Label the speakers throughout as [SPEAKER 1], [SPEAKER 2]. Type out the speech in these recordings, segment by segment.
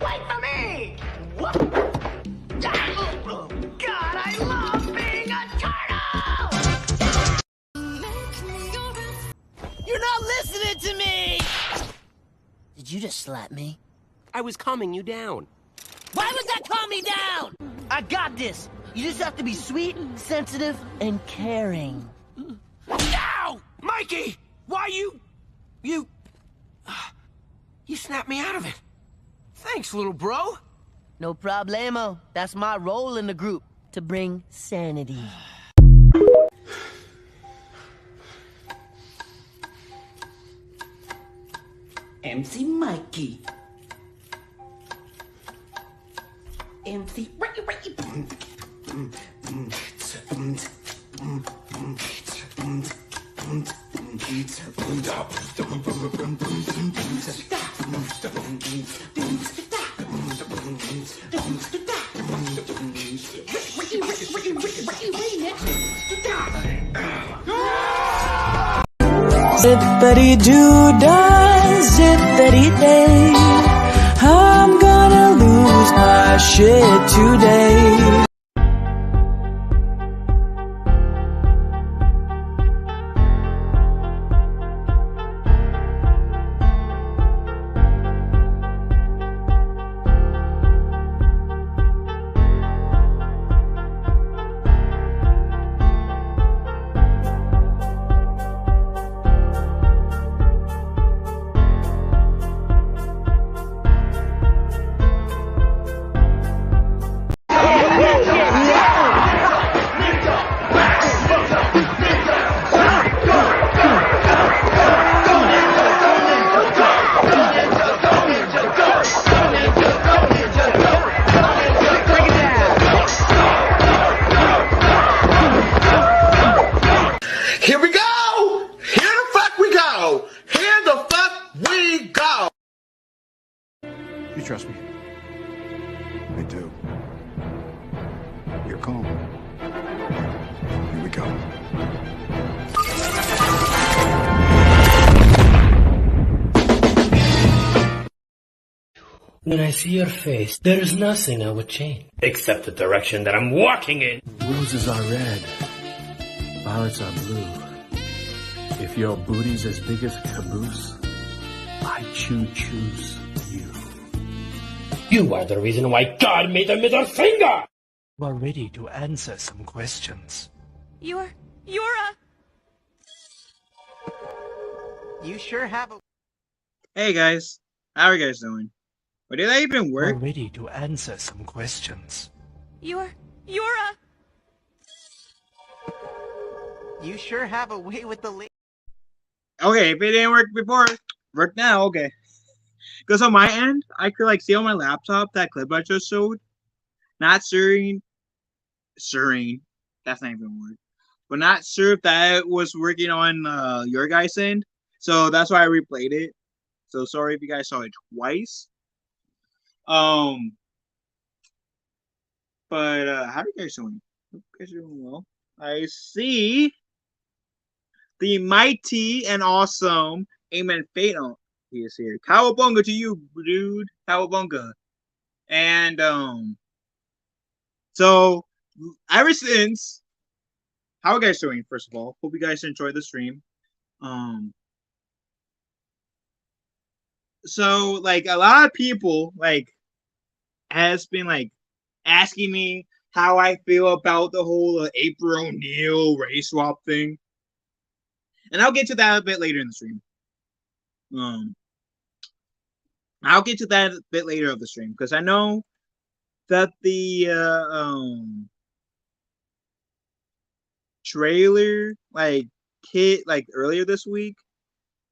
[SPEAKER 1] Wait for me! What? Oh, God, I love being a turtle! You're not listening to me! Did you just slap me?
[SPEAKER 2] I was calming you down.
[SPEAKER 1] Why would that calm me down? I got this. You just have to be sweet, sensitive, and caring.
[SPEAKER 2] Ow! Mikey! Why you snapped me out of it. Thanks, little bro.
[SPEAKER 1] No problemo. That's my role in the group, to bring sanity.
[SPEAKER 3] MC Mikey. MC
[SPEAKER 4] Zippity doo dah, zippity day. I'm gonna lose my shit today.
[SPEAKER 5] Here we go! Here the fuck we go! Here the fuck we go!
[SPEAKER 6] You trust me? I do. You're calm. Here we go.
[SPEAKER 7] When I see your face, there is nothing I would change. Except the direction that I'm walking in.
[SPEAKER 8] Roses are red. Violets are blue. If your booty's as big as a caboose, I choose you.
[SPEAKER 7] You are the reason why God made the middle finger!
[SPEAKER 8] You are ready to answer some questions.
[SPEAKER 9] You're
[SPEAKER 3] You sure have a...
[SPEAKER 10] Hey guys, how are you guys doing? But did that even
[SPEAKER 8] You
[SPEAKER 10] work?
[SPEAKER 8] are ready to answer some questions.
[SPEAKER 9] You
[SPEAKER 3] sure have a way with the
[SPEAKER 10] Okay, if it didn't work before, work now, okay. Because on my end, I could like see on my laptop that clip I just showed. Not serene, that's not even a word. But not sure if that was working on your guys' end. So that's why I replayed it. So sorry if you guys saw it twice. But how are you guys doing? Hope you guys are doing well. I see the mighty and awesome Amen Fatal. He is here. Cowabunga to you, dude. Cowabunga. And so ever since, how are you guys doing? First of all, hope you guys enjoyed the stream. So like a lot of people like has been like asking me how I feel about the whole April O'Neil race swap thing, and I'll get to that a bit later in the stream. I'll get to that a bit later of the stream because I know that the trailer like hit like earlier this week,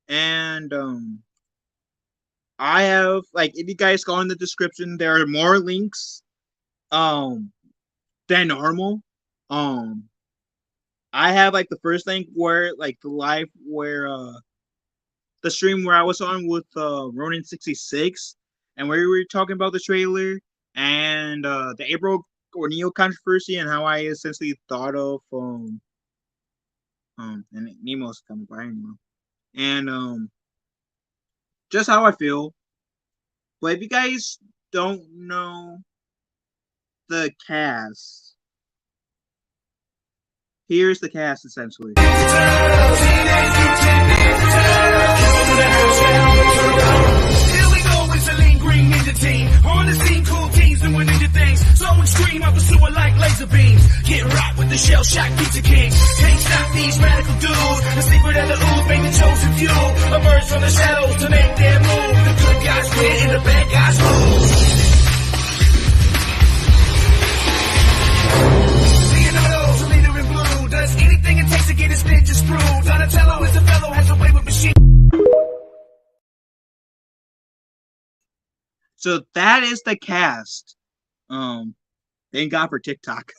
[SPEAKER 10] and I have like if you guys go in the description, there are more links than normal. I have like the first link where like the live where the stream where I was on with Ronin66 and where we were talking about the trailer and the April O'Neil controversy and how I essentially thought of and Nemo's coming by now. And just how I feel. But if you guys don't know the cast, here's the cast essentially.
[SPEAKER 9] On the scene, cool teens doing ninja things. So extreme, I pursue it like laser beams. Get rocked with the shell shock pizza king. Can't stop these radical dudes. The secret of the ooze make the chosen few emerge from the shadows to make their move. The good guys win and the bad guys lose. Leonardo's a leader in blue. Does anything it takes to get his ninja screwed. Donatello is a fellow, has a way with machine.
[SPEAKER 10] So that is the cast. Thank God for TikTok.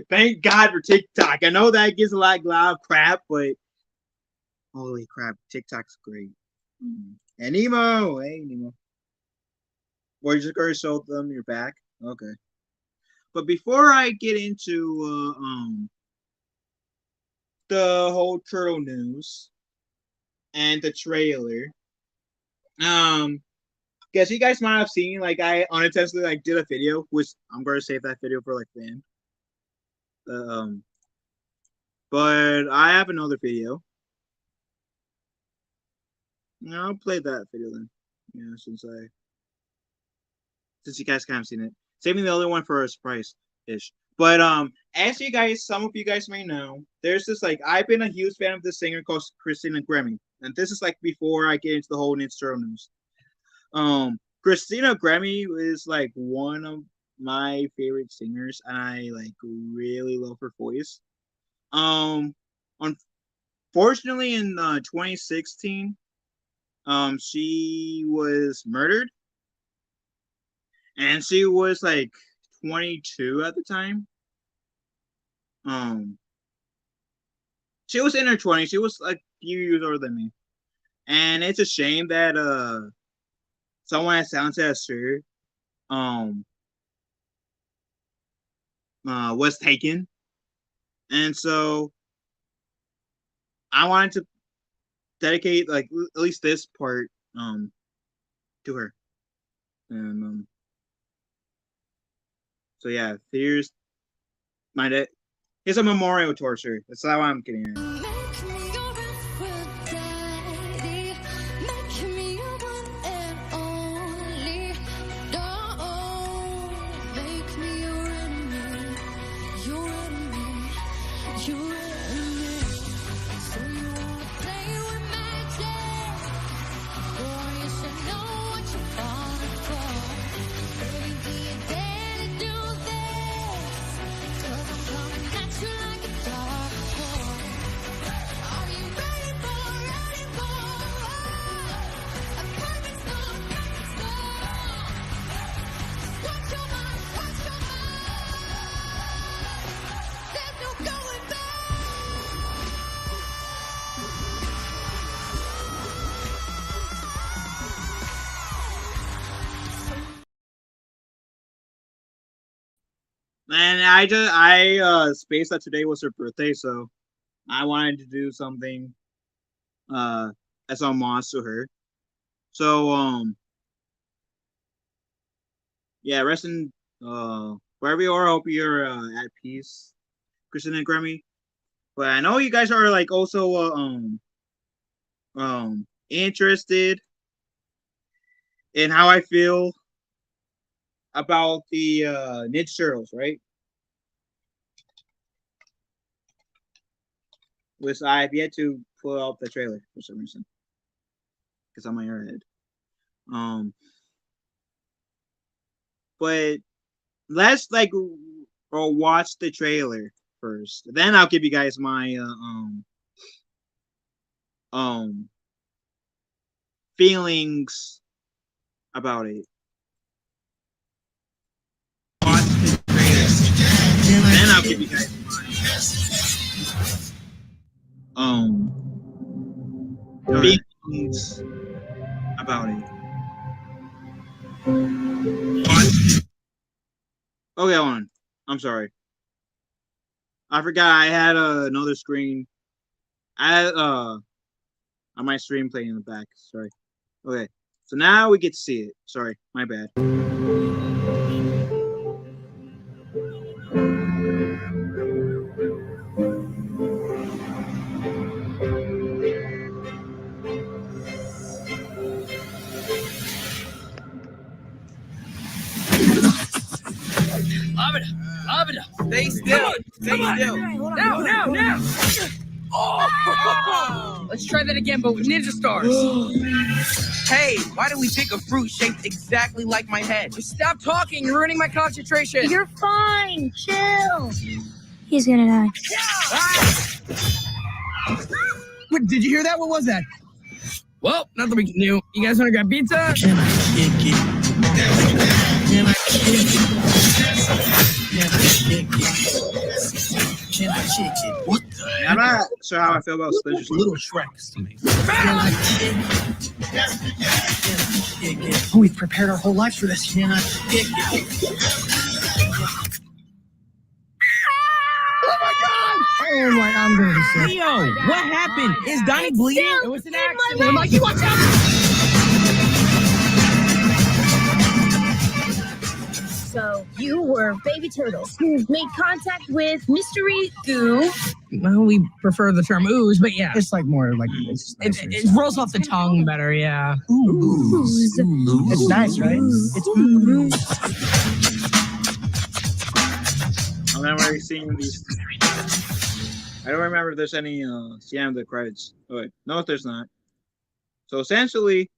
[SPEAKER 10] Thank God for TikTok. I know that gets a lot of crap, but holy crap, TikTok's great. And Nemo, hey Nemo. Or you just gonna show them your back? Okay. But before I get into the whole turtle news and the trailer, guess you guys might have seen, like, I unintentionally like did a video, which I'm gonna save that video for like the end. But I have another video. I'll play that video then. Yeah, since you guys kind of seen it. Saving the other one for a surprise-ish. But as you guys, some of you guys may know, there's this, like, I've been a huge fan of this singer called Christina Grimmie. And this is like before I get into the whole Ninja Turtle news. Christina Grimmie is like one of my favorite singers, and I like really love her voice. Unfortunately, in 2016, she was murdered, and she was like 22 at the time. She was in her 20s. She was like a few years older than me, and it's a shame that someone that sounds as her was taken. And so I wanted to dedicate like at least this part to her. And so yeah, here's here's a memorial towards her. That's how I'm getting it. And I spaced that today was her birthday, so I wanted to do something as a homage to her. So yeah, rest in wherever you are, I hope you're at peace, Christina Grimmie. But I know you guys are like also interested in how I feel about the Ninja Turtles, right? Which I've yet to pull up the trailer for some reason, because I'm on your head. But let's like watch the trailer first. Then I'll give you guys my feelings about it. Watch the trailer. Then I'll give you guys my feelings about it. Okay, hold on. I'm sorry. I forgot I had another screen. I had on my stream playing in the back. Sorry. Okay. So now we get to see it. Sorry, my bad.
[SPEAKER 11] Lavida! Stay still! Stay still! Now! Oh! Let's try that again, but with ninja stars.
[SPEAKER 2] Hey, why did we pick a fruit shaped exactly like my head?
[SPEAKER 11] Stop talking! You're ruining my concentration!
[SPEAKER 12] You're fine! Chill! He's gonna die.
[SPEAKER 11] Wait, did you hear that? What was that? Well, not that we can do. You guys want to grab pizza? Can I kick it? Can I kick it? Can I kick it? Can I kick it? What the?
[SPEAKER 10] I'm not sure how I feel about Splinter Cell.
[SPEAKER 11] Little Shreks to me. Can I kick it? Can I kick it? Oh, we've prepared our whole lives for this. Can I kick it? Oh my God! Oh my, I'm going to say.
[SPEAKER 2] Leo, what happened? Is Donnie bleeding?
[SPEAKER 11] It was an accident. Mikey, watch out!
[SPEAKER 12] So, you were baby turtles who made contact with mystery goo.
[SPEAKER 11] Well, we prefer the term ooze, but yeah.
[SPEAKER 13] It's like more like
[SPEAKER 11] It rolls off the tongue better, yeah.
[SPEAKER 12] Ooze.
[SPEAKER 13] It's nice, right? It's ooze.
[SPEAKER 10] I remember seeing these. I don't remember if there's any scene of the credits. Oh, wait. No, there's not. So essentially,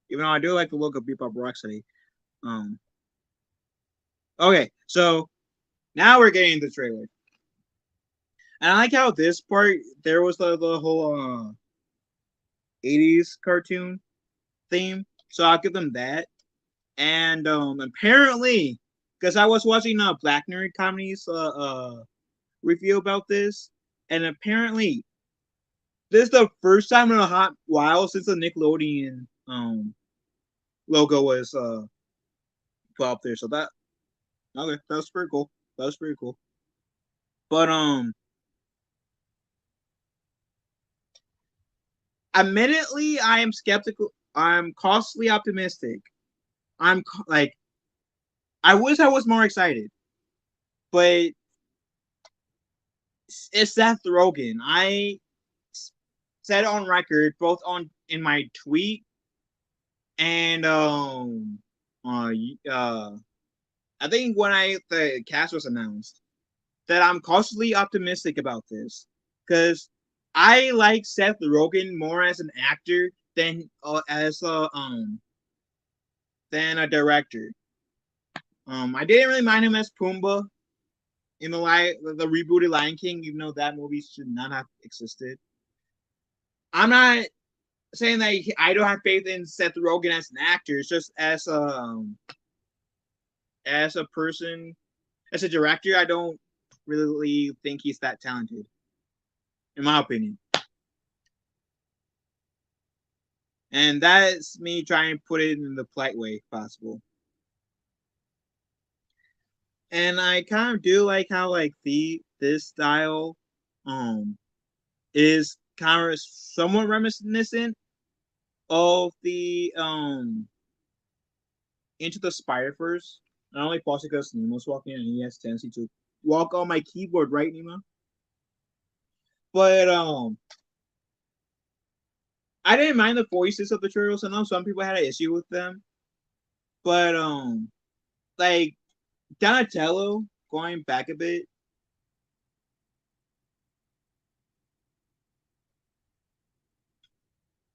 [SPEAKER 10] even though I do like the look of Bebop Rocksteady, okay, so now we're getting the trailer, and I like how this part there was the whole 80s cartoon theme, so I'll give them that. And apparently, because I was watching Black Nerd Comedy's review about this, and apparently this is the first time in a hot while since the Nickelodeon logo was put up there. So that was pretty cool. That was pretty cool. But admittedly, I am skeptical. I'm cautiously optimistic. I wish I was more excited, but it's Seth Rogen. I said on record, both in my tweet and I think when the cast was announced, that I'm cautiously optimistic about this because I like Seth Rogen more as an actor than a director. I didn't really mind him as Pumbaa in the rebooted Lion King, even though that movie should not have existed. I'm not saying that I don't have faith in Seth Rogen as an actor. It's just as a person, as a director, I don't really think he's that talented, in my opinion. And that's me trying to put it in the polite way possible. And I kind of do like how this style is kind of somewhat reminiscent of the Into the Spider-Verse. Not only possibly because Nemo's walking and he has tendency to walk on my keyboard, right, Nemo? But I didn't mind the voices of the turtles. I know some people had an issue with them, but Donatello, going back a bit,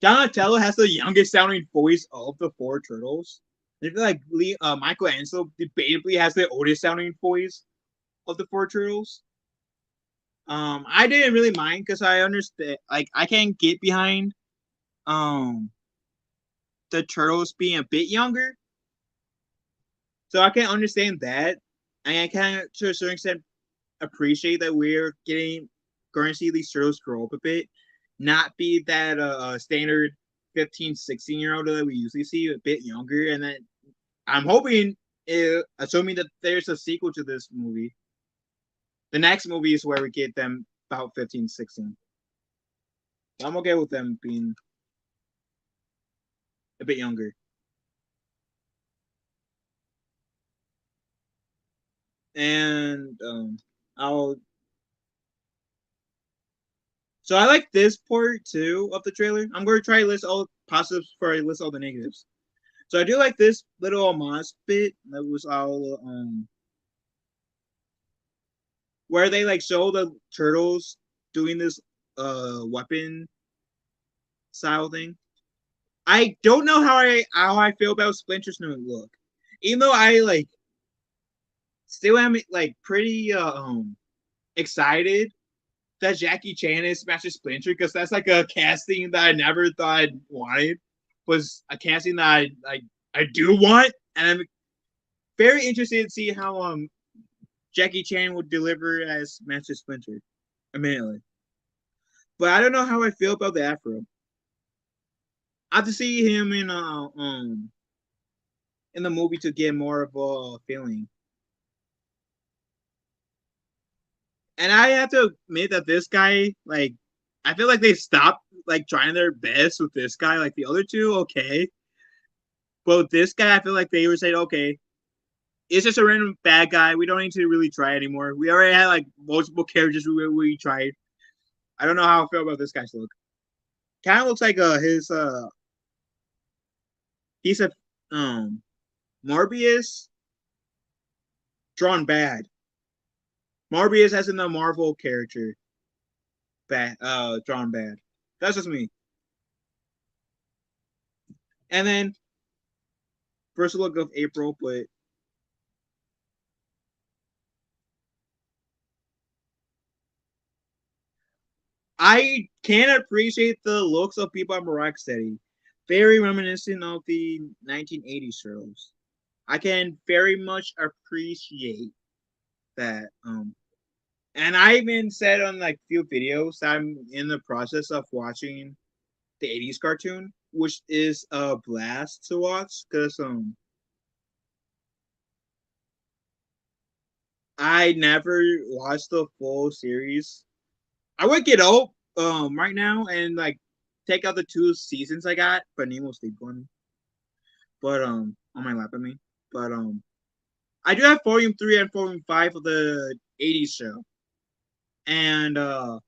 [SPEAKER 10] Donatello has the youngest sounding voice of the four turtles. I feel like Michelangelo debatably has the oldest sounding voice of the four turtles. I didn't really mind because I understand, I can get behind the turtles being a bit younger. So I can understand that. And I can, to a certain extent, appreciate that we're going to see these turtles grow up a bit. Not be that standard 15, 16-year-old that we usually see, a bit younger. And then I'm hoping, assuming that there's a sequel to this movie, the next movie is where we get them about 15, 16. I'm okay with them being a bit younger. And so I like this part too of the trailer. I'm going to try to list all the positives before I list all the negatives. So I do like this little homage bit that was all where they like show the turtles doing this weapon style thing. I don't know how I feel about Splinter's new look, even though I like still am like pretty excited that Jackie Chan is Master Splinter, because that's like a casting that I never thought I'd wanted. Was a casting that I do want, and I'm very interested to see how Jackie Chan would deliver as Master Splinter immediately. But I don't know how I feel about the afro. I have to see him in the movie to get more of a feeling. And I have to admit that this guy, like, I feel like they stopped like trying their best with this guy. Like the other two, okay, but with this guy, I feel like they were saying, okay, it's just a random bad guy. We don't need to really try anymore. We already had like multiple characters we tried. I don't know how I feel about this guy's look. Kind of looks like he's a Morbius drawn bad. Morbius as in the Marvel character. Drawn bad. That's just me. And then first look of April, but I can appreciate the looks of Bebop and Rocksteady. Very reminiscent of the 1980s shows. I can very much appreciate that. And I even said on like few videos that I'm in the process of watching the 80s cartoon, which is a blast to watch because I never watched the full series. I would get out right now and like take out the 2 seasons I got, but Nemo sleep on me. But on my lap, I mean. But I do have Volume 3 and Volume 5 of the 80s show. And I'm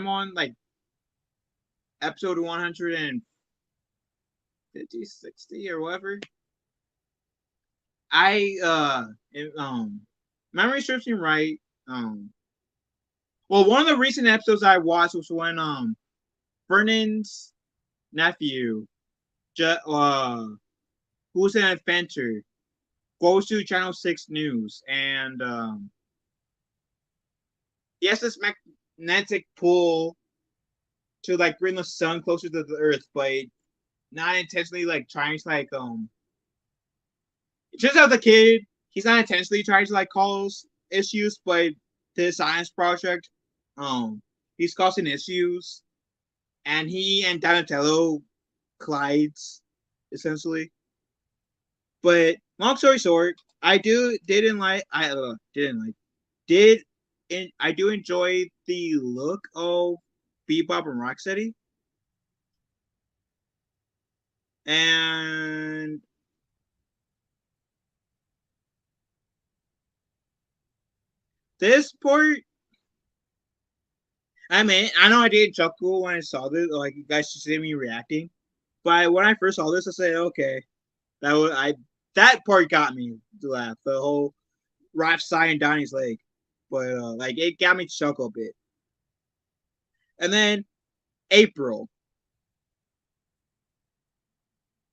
[SPEAKER 10] on like episode 150, 60 or whatever. Memory serves me right. Well, one of the recent episodes I watched was when Vernon's nephew, who's an inventor, goes to Channel 6 News, and he has this magnetic pull to like bring the sun closer to the Earth, but not intentionally like trying to like It turns out the kid, he's not intentionally trying to like cause issues, but his science project, he's causing issues, and he and Donatello collides essentially. But long story short, I do enjoy the look of Bebop and Rocksteady, and this part, I mean, I know I did chuckle when I saw this, like you guys should see me reacting. But when I first saw this, I said, okay, that part got me to laugh. The whole Raph sighing Donnie's leg, but like it got me to chuckle a bit. And then April.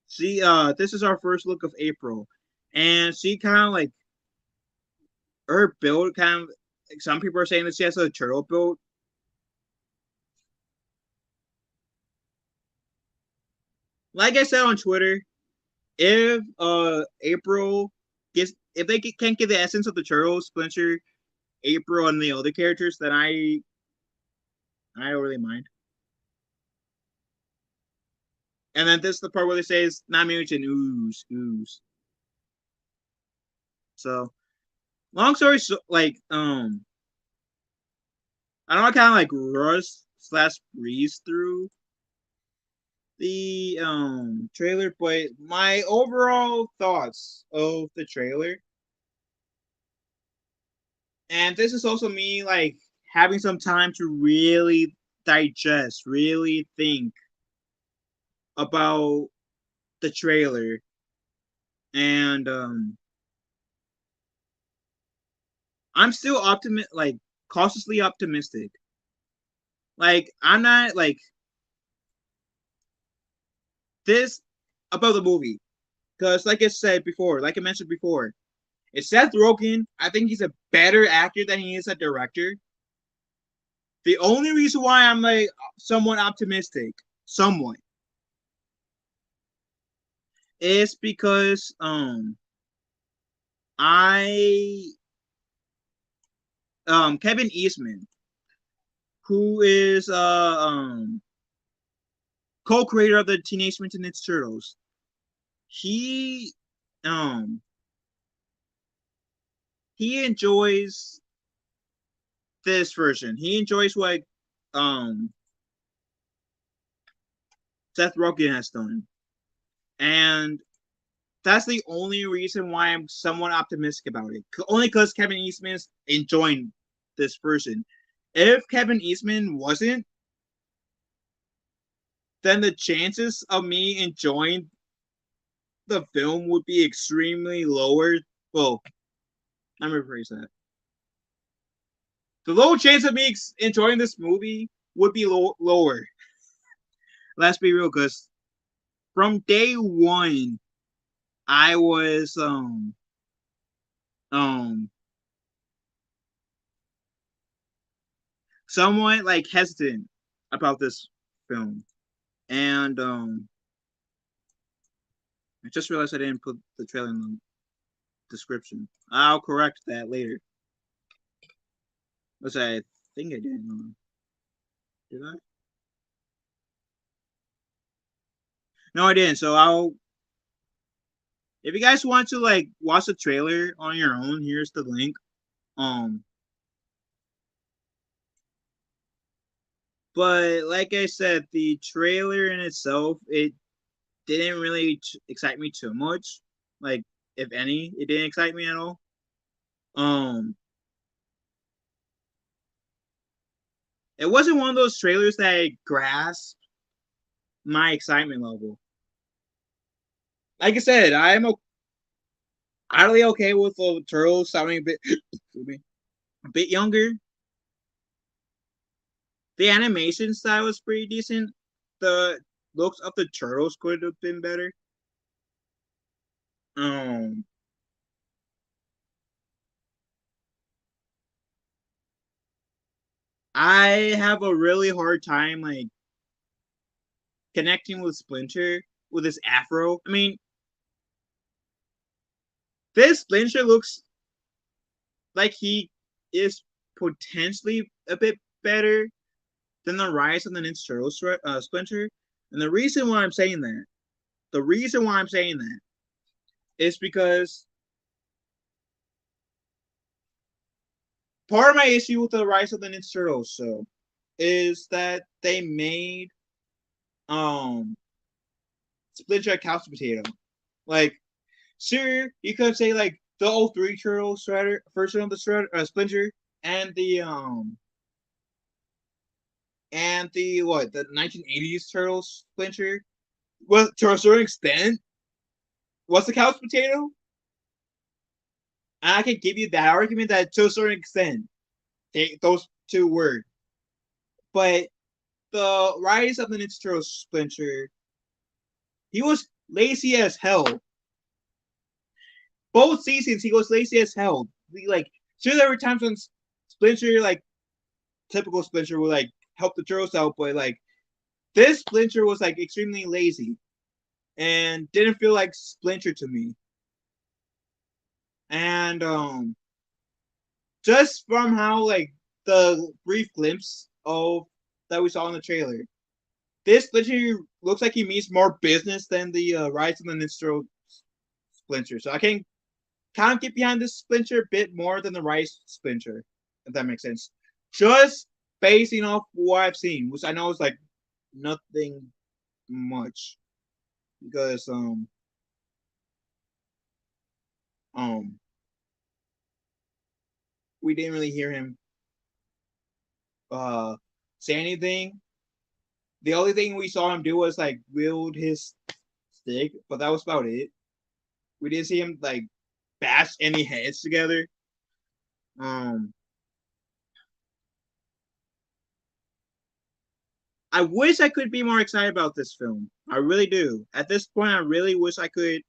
[SPEAKER 10] See, this is our first look of April, and she kind of like her build kind of. Some people are saying that she has a turtle build. Like I said on Twitter, if April if they can't get the essence of the turtle, Splinter, April, and the other characters, then I don't really mind. And then this is the part where they say it's not mutant ooze. So long story like I don't want to kind of like rush / breeze through the trailer, but my overall thoughts of the trailer, and this is also me like having some time to really digest, really think about the trailer, and I'm still cautiously optimistic. Like, I'm not like this about the movie, because like I mentioned before, it's Seth Rogen. I think he's a better actor than he is a director. The only reason why I'm like somewhat optimistic, is because Kevin Eastman, who is co-creator of the Teenage Mutant Ninja Turtles, he enjoys this version. He enjoys what Seth Rogen has done, and that's the only reason why I'm somewhat optimistic about it. Only because Kevin Eastman's enjoying this version. If Kevin Eastman wasn't, then the chances of me enjoying the film would be extremely lower. Well, let me rephrase that. The low chance of me enjoying this movie would be lower. Let's be real, because from day one, I was somewhat like hesitant about this film, and I just realized I didn't put the trailer in the description. I'll correct that later. Which I think I did. Did I? No, I didn't. So if you guys want to like watch the trailer on your own, here's the link. But like I said, the trailer in itself, it didn't really excite me too much. Like, if any, it didn't excite me at all. It wasn't one of those trailers that grasped my excitement level. Like I said, I'm utterly okay with the turtles sounding a bit younger. The animation style was pretty decent. The looks of the turtles could have been better. I have a really hard time like connecting with Splinter with his afro. I mean, this Splinter looks like he is potentially a bit better than the Rise of the Ninja Turtles Splinter. And the reason why I'm saying that is because part of my issue with the Rise of the Ninja Turtles show is that they made Splinter a couch potato. Like, sure, you could say like the 03 Turtles Shredder version of the Splinter and the 1980s Turtles Splinter was to a certain extent was the couch potato. And I can give you that argument that to a certain extent those two were. But the Rise of the Ninja Turtles Splinter, he was lazy as hell. Both seasons he was lazy as hell. Sure, there were times when Splinter, like typical Splinter, would like help the turtles out, but like this Splinter was like extremely lazy and didn't feel like Splinter to me. And just from how like the brief glimpse of that we saw in the trailer, this Splinter looks like he means more business than the Rise of the Ninja Turtles Splinter. So I can kind of get behind this Splinter a bit more than the Rise Splinter, if that makes sense. Just basing off what I've seen, which I know is like nothing much, because we didn't really hear him say anything. The only thing we saw him do was like wield his stick, but that was about it. We didn't see him like bash any heads together. I wish I could be more excited about this film. I really do. At this point, I really wish I could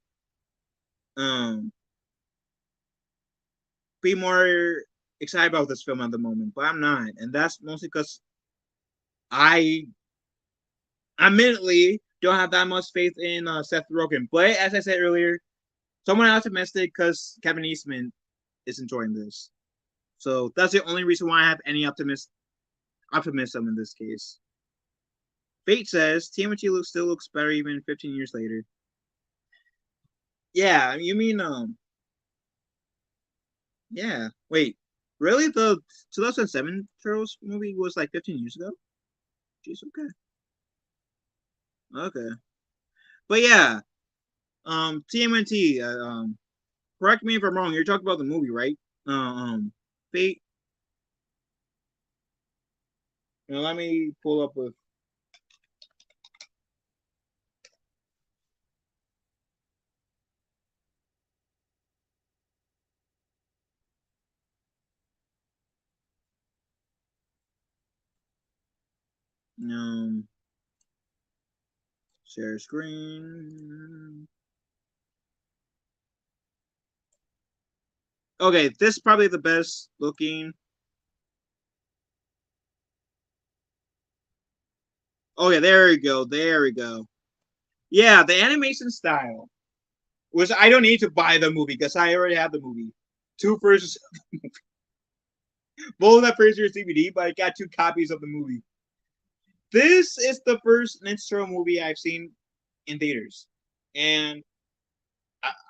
[SPEAKER 10] be more excited about this film at the moment, but I'm not, and that's mostly because I admittedly don't have that much faith in Seth Rogen. But as I said earlier, somewhat optimistic because Kevin Eastman is enjoying this. So that's the only reason why I have any optimism in this case. Fate says TMNT still looks better even 15 years later. Yeah, you mean yeah. Wait, really? The 2007 Turtles movie was like 15 years ago? Jeez, okay. Okay. But yeah, TMNT, correct me if I'm wrong, you're talking about the movie, right? Fate. Now let me pull up with share screen. Okay, this is probably the best looking. Okay, there we go. There we go. Yeah, the animation style. Which I don't need to buy the movie because I already have the movie. 2 versions of the movie. Both that first year's DVD, but I got 2 copies of the movie. This is the first Ninja Turtle movie I've seen in theaters. And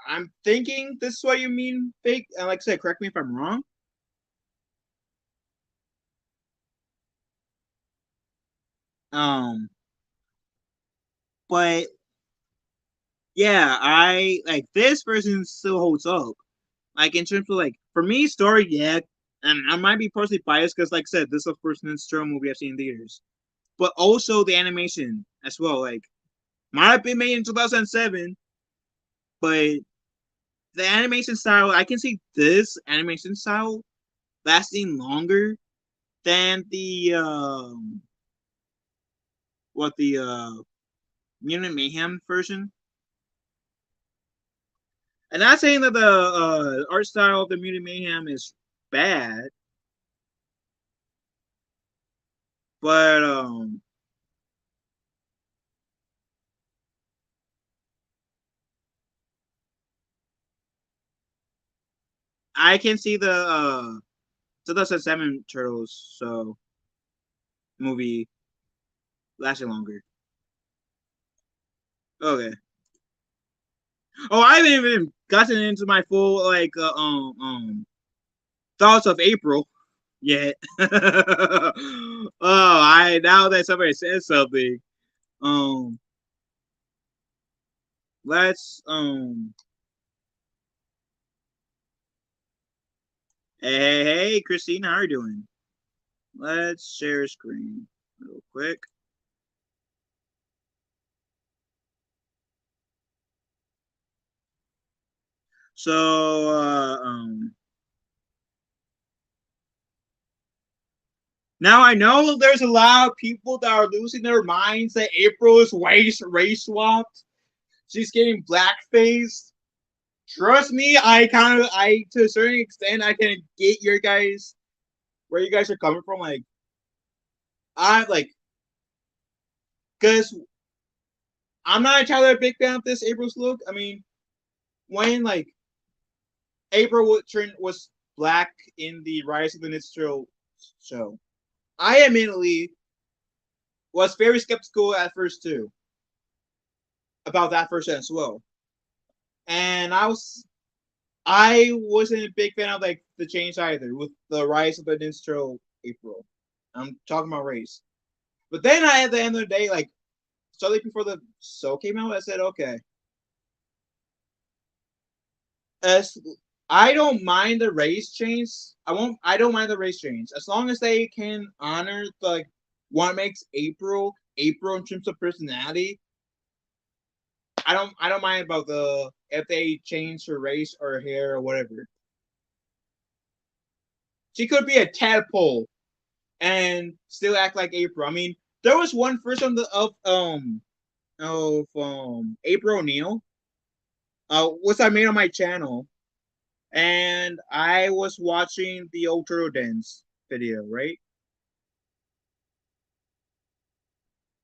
[SPEAKER 10] I'm thinking this is what you mean, fake. And like I said, correct me if I'm wrong. But yeah, I like this version still holds up. Like in terms of like for me, story, yeah, and I might be personally biased because, like I said, this is the first Ninja Turtle movie I've seen in theaters. But also the animation as well. Like might have been made in 2007, but the animation style, I can see this animation style lasting longer than the Mutant Mayhem version. And not saying that the art style of the Mutant Mayhem is bad, but I can see the 2007 Turtles movie lasting longer. Okay. Oh, I haven't even gotten into my full like thoughts of April yet. Oh, now that somebody says something, let's hey Christine, how are you doing? Let's share screen real quick. So now I know there's a lot of people that are losing their minds that April is race swapped. She's getting blackface. Trust me, I to a certain extent I can get your guys where you guys are coming from. Like I like because I'm not entirely a big fan of this April's look. I mean, when like April was black in the Rise of the Ninja Turtle show, I admittedly was very skeptical at first too about that version as well, and I wasn't a big fan of like the change either with the Rise of the Ninja Turtle April. I'm talking about race. But then at the end of the day, like shortly before the show came out, I said, okay, as I don't mind the race change. I don't mind the race change as long as they can honor like what makes April in terms of personality. I don't mind about the if they change her race or her hair or whatever. She could be a tadpole and still act like April. I mean, there was one version of April O'Neil, which I made on my channel, and I was watching the old Turtle Dance video, right?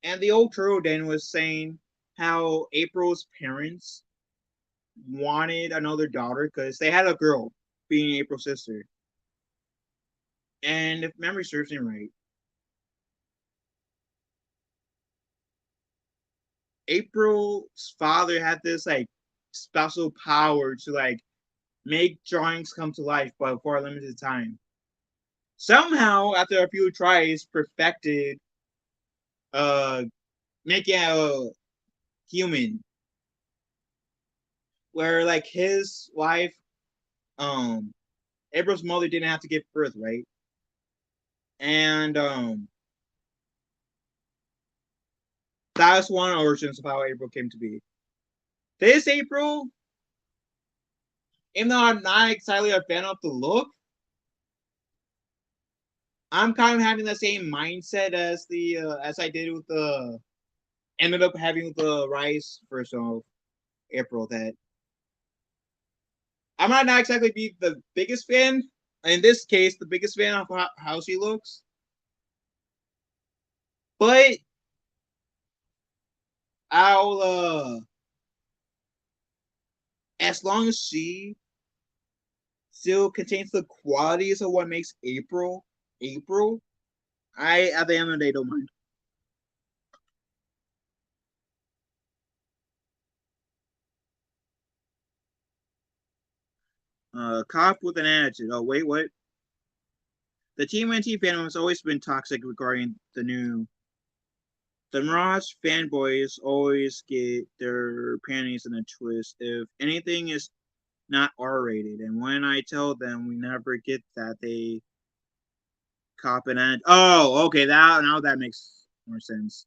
[SPEAKER 10] And the old Turtle Den was saying how April's parents wanted another daughter because they had a girl being April's sister. And if memory serves me right, April's father had this like special power to like make drawings come to life, but for a limited time. Somehow, after a few tries, perfected making a human. Where like his wife, April's mother didn't have to give birth, right? And that's one origins of how April came to be. This April, even though I'm not exactly a fan of the look, I'm kind of having the same mindset as the as I did with the ended up having with the Rise version of April. That I might not exactly be the biggest fan. In this case, the biggest fan of how she looks, but I'll as long as she still contains the qualities of what makes April, I at the end of the day don't mind. Cop with an attitude. Oh wait, what? The TMNT fandom has always been toxic regarding the new. The Mirage fanboys always get their panties in a twist if anything is not R-rated, and when I tell them we never get that, they cop an ad. Oh, okay, now that makes more sense.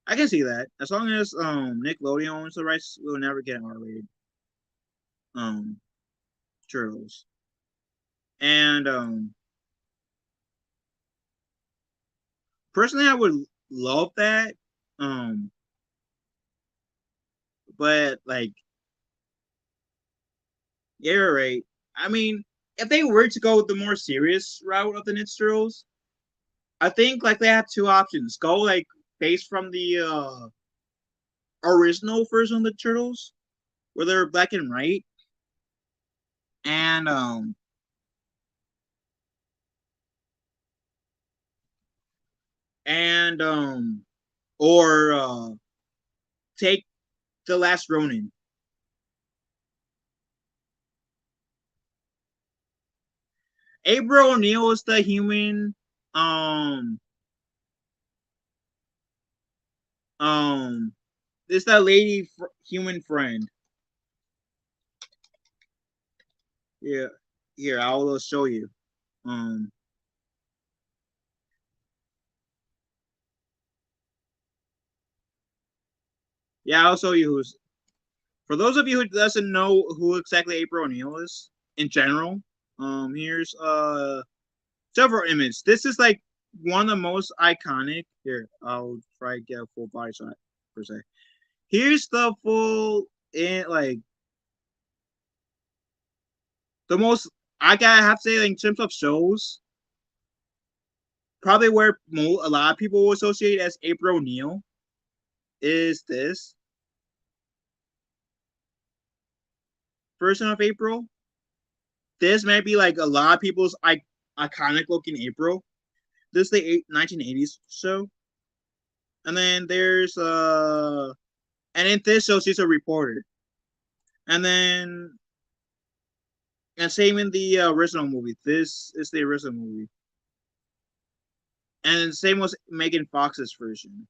[SPEAKER 10] I can see that. As long as Nickelodeon owns the rights, we'll never get R-rated turtles. And personally, I would love that. But like, yeah, you're right. I mean, if they were to go the more serious route of the Ninja Turtles, I think like they have two options: go like based from the original version of the Turtles, where they're black and white, and or take the Last Ronin. April O'Neil is the human. It's that lady human friend. Yeah, here I'll show you. Yeah, I'll show you who's. For those of you who doesn't know who exactly April O'Neil is in general, here's several images. This is like one of the most iconic. Here, I'll try to get a full body shot per se. Here's the full like the most I gotta have to say like, in terms of shows, probably where a lot of people will associate as April O'Neil is this version of April. This might be like a lot of people's iconic looking April. This is the 1980s show. And then there's and in this show she's a reporter. And then and same in the original movie. This is the original movie. And same was Megan Fox's version.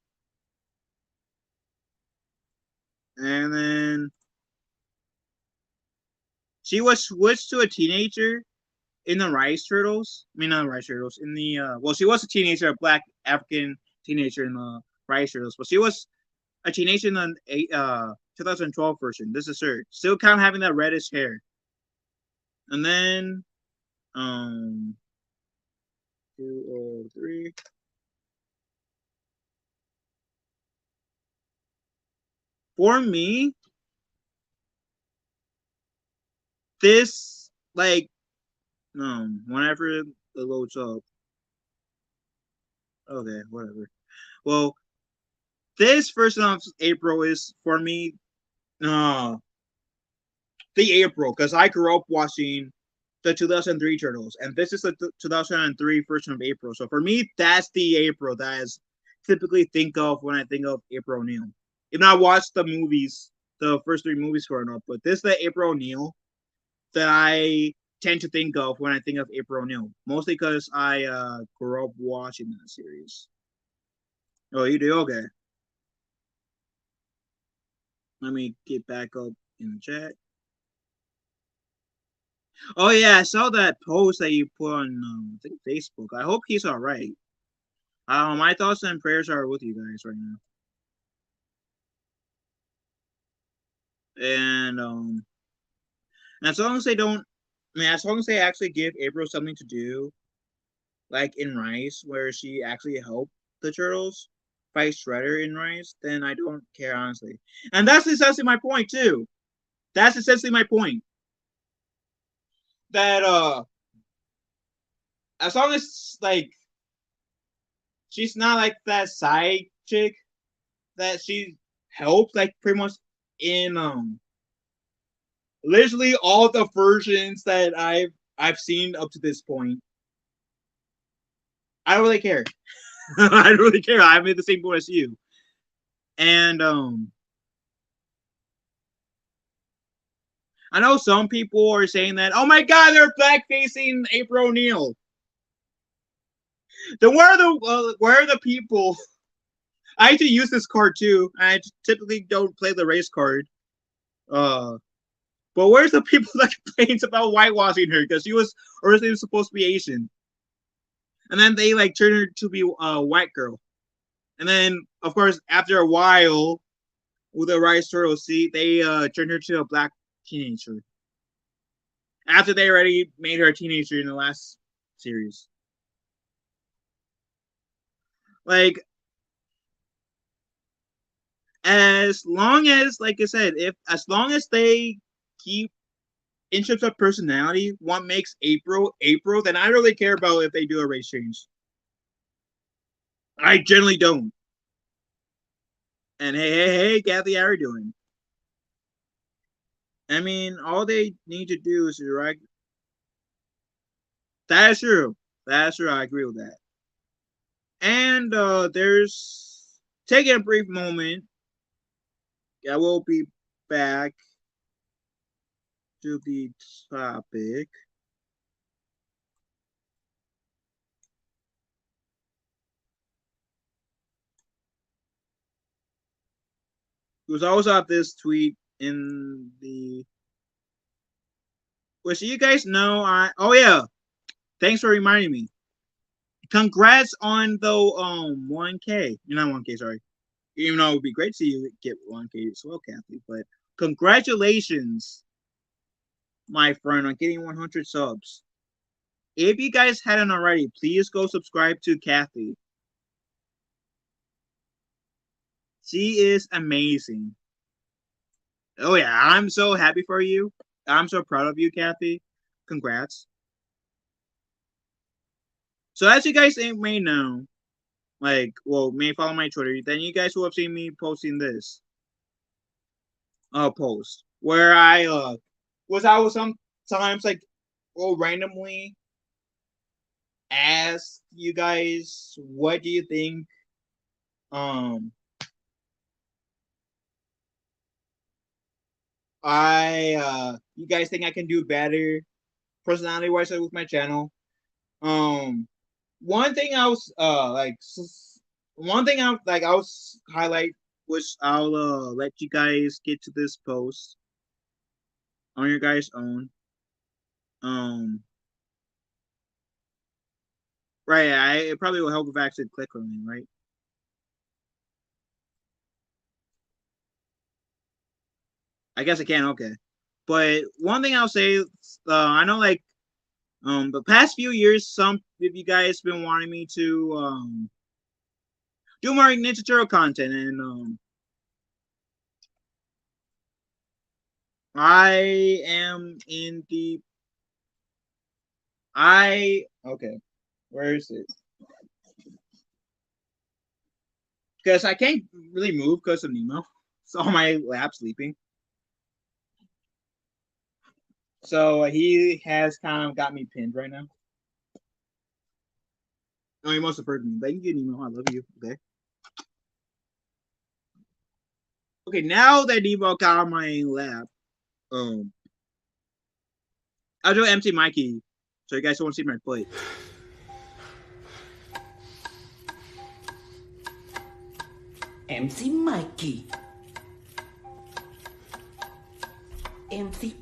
[SPEAKER 10] And then she was switched to a teenager in the Rice Turtles. I mean, not Rice Turtles. In the well, she was a teenager, a black African teenager in the Rice Turtles, but she was a teenager in the 2012 version. This is her, still kind of having that reddish hair. And then 203. For me, this like whenever it loads up. Okay, whatever. Well, this version of April is for me the April, because I grew up watching the 2003 Turtles, and this is the 2003 version of April. So for me, that's the April that I typically think of when I think of April O'Neil. Even I watched the movies, the first 3 movies growing up, but this is the April O'Neil that I tend to think of when I think of April O'Neil, mostly because I grew up watching that series. Oh, you do? Okay. Let me get back up in the chat. Oh yeah, I saw that post that you put on I think Facebook. I hope he's all right. My thoughts and prayers are with you guys right now. And as long as they don't, I mean, as long as they actually give April something to do, like in Rice, where she actually helped the Turtles fight Shredder in Rice, then I don't care, honestly. And that's essentially my point too. That's essentially my point. That as long as like she's not like that side chick that she helped, like pretty much in literally all the versions that I've seen up to this point. I don't really care. I don't really care. I made the same point as you. And I know some people are saying that, oh my god, they're blackfacing April O'Neil. Then where are the people? I actually use this card too. I typically don't play the race card. But where's the people that complains about whitewashing her? Because she was originally supposed to be Asian. And then they like turned her to be a white girl. And then, of course, after a while, with the Rice Turtles, they turned her to a black teenager. After they already made her a teenager in the last series. Like, as long as, like I said, as long as they keep in terms of personality, what makes April, then I really care about if they do a race change. I generally don't. And hey, Kathy, how are you doing? I mean, all they need to do is right. That is true. That's true. I agree with that. And there's taking a brief moment. I will be back to the topic. Because I also have this tweet in the. Well, so you guys know oh yeah, thanks for reminding me. Congrats on the 1K. You're not 1K, sorry. Even though it would be great to see you get 1K as well, Kathy. But congratulations, my friend, on getting 100 subs. If you guys hadn't already, please go subscribe to Kathy. She is amazing. Oh yeah, I'm so happy for you. I'm so proud of you, Kathy. Congrats. So as you guys may know, like, well, may follow my Twitter, then you guys will have seen me posting this post where I was sometimes like randomly ask you guys, what do you think you guys think I can do better personality wise with my channel? one thing I was one thing I was highlight, which I'll let you guys get to this post on your guys' own. Right, it probably will help if I actually click on it, right? I guess I can, okay. But one thing I'll say, I know like the past few years, some of you guys been wanting me to do more Ninja Turtle content, and I am in the okay. Where is it? Because I can't really move because of Nemo. It's on my lap sleeping. So he has kind of got me pinned right now. Oh, he must have heard me. Thank you, Nemo. I love you. Okay. Okay, now that Nemo got on my lap, I'll do MC Mikey, so you guys don't see my foot.
[SPEAKER 3] MC Mikey. MC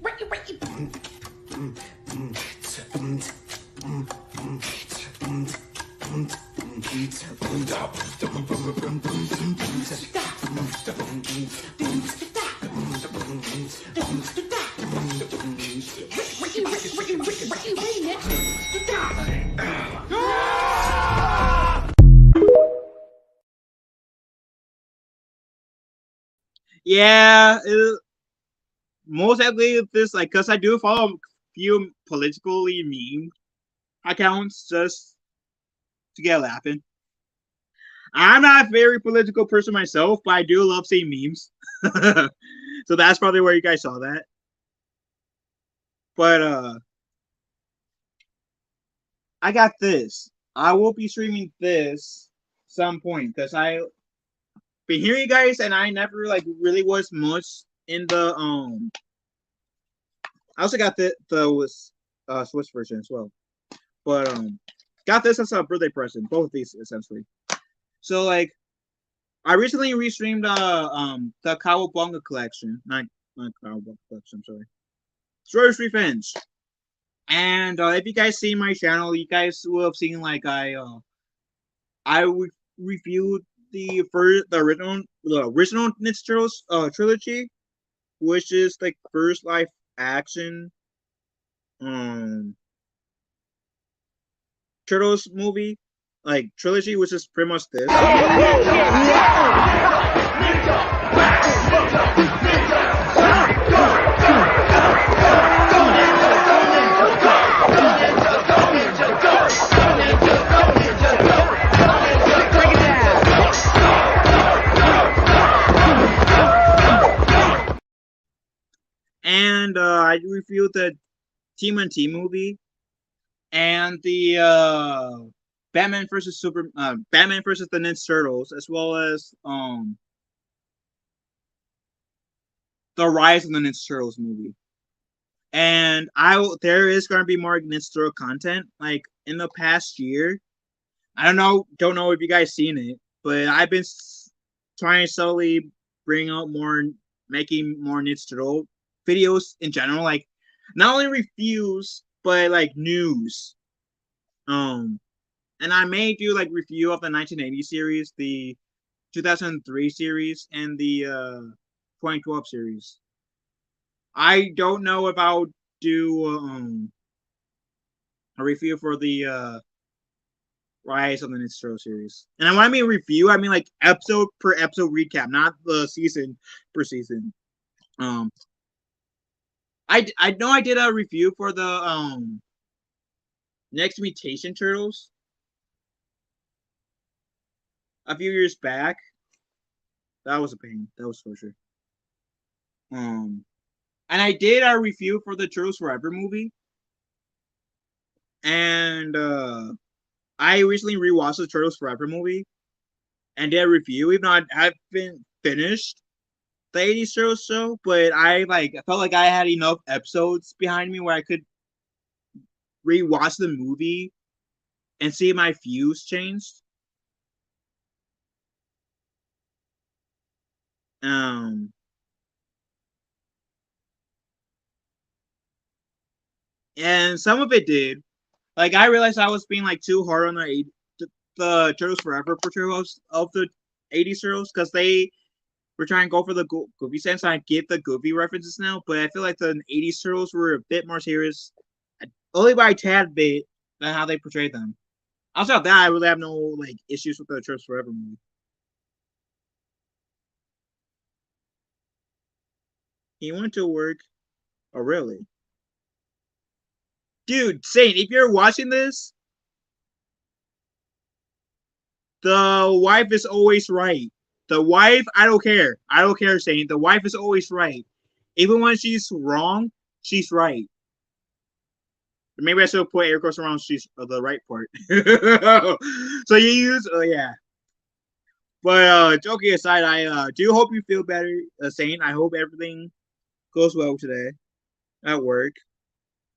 [SPEAKER 10] Yeah, most likely this, like, because I do follow a few politically meme accounts just to get laughing. I'm not a very political person myself, but I do love seeing memes. So that's probably where you guys saw that. But I got this. I will be streaming this some point because I been hearing you guys, and I never like really was much in the I also got the Swiss version as well, but got this as a birthday present. Both of these essentially. So like, I recently restreamed the Cowabunga collection, not Cowabunga collection. I'm sorry, Stories Revenge. And if you guys see my channel, you guys will have seen like I reviewed the original Ninja Turtles trilogy, which is like first live action Turtles movie, like trilogy, which is pretty much this. And I reviewed the TMNT movie and the Batman versus the Ninja Turtles, as well as the Rise of the Ninja Turtles movie. And there is going to be more Ninja Turtle content. Like in the past year, I don't know if you guys seen it, but I've been trying to slowly bring out making more Ninja Turtle videos in general, like not only reviews but like news. And I may do like review of the 1980 series, the 2003 series, and the 2012 series. I don't know if I'll do a review for the Rise of the Ninja Turtle series. And when I mean review, I mean like episode per episode recap, not the season per season. I know I did a review for the Next Mutation Turtles a few years back. That was a pain. That was for sure. And I did a review for the Turtles Forever movie. And I recently rewatched the Turtles Forever movie and did a review, even though I haven't finished the 80s Turtles show, but I felt like I had enough episodes behind me where I could rewatch the movie and see my views changed. And some of it did. Like, I realized I was being like too hard on the Turtles Forever portrayals of the 80s Turtles, because they were trying to go for the goofy sense. I get the goofy references now, but I feel like the 80s Turtles were a bit more serious, only by a tad bit, than how they portrayed them. Outside of that, I really have no like issues with the Turtles Forever movie. He went to work. Oh, really? Dude, Saint, if you're watching this, the wife is always right. The wife, I don't care. I don't care, Saint. The wife is always right. Even when she's wrong, she's right. Maybe I should put air quotes around she's the right part. So you use, yeah. But joking aside, I do hope you feel better, Saint. I hope everything goes well today at work.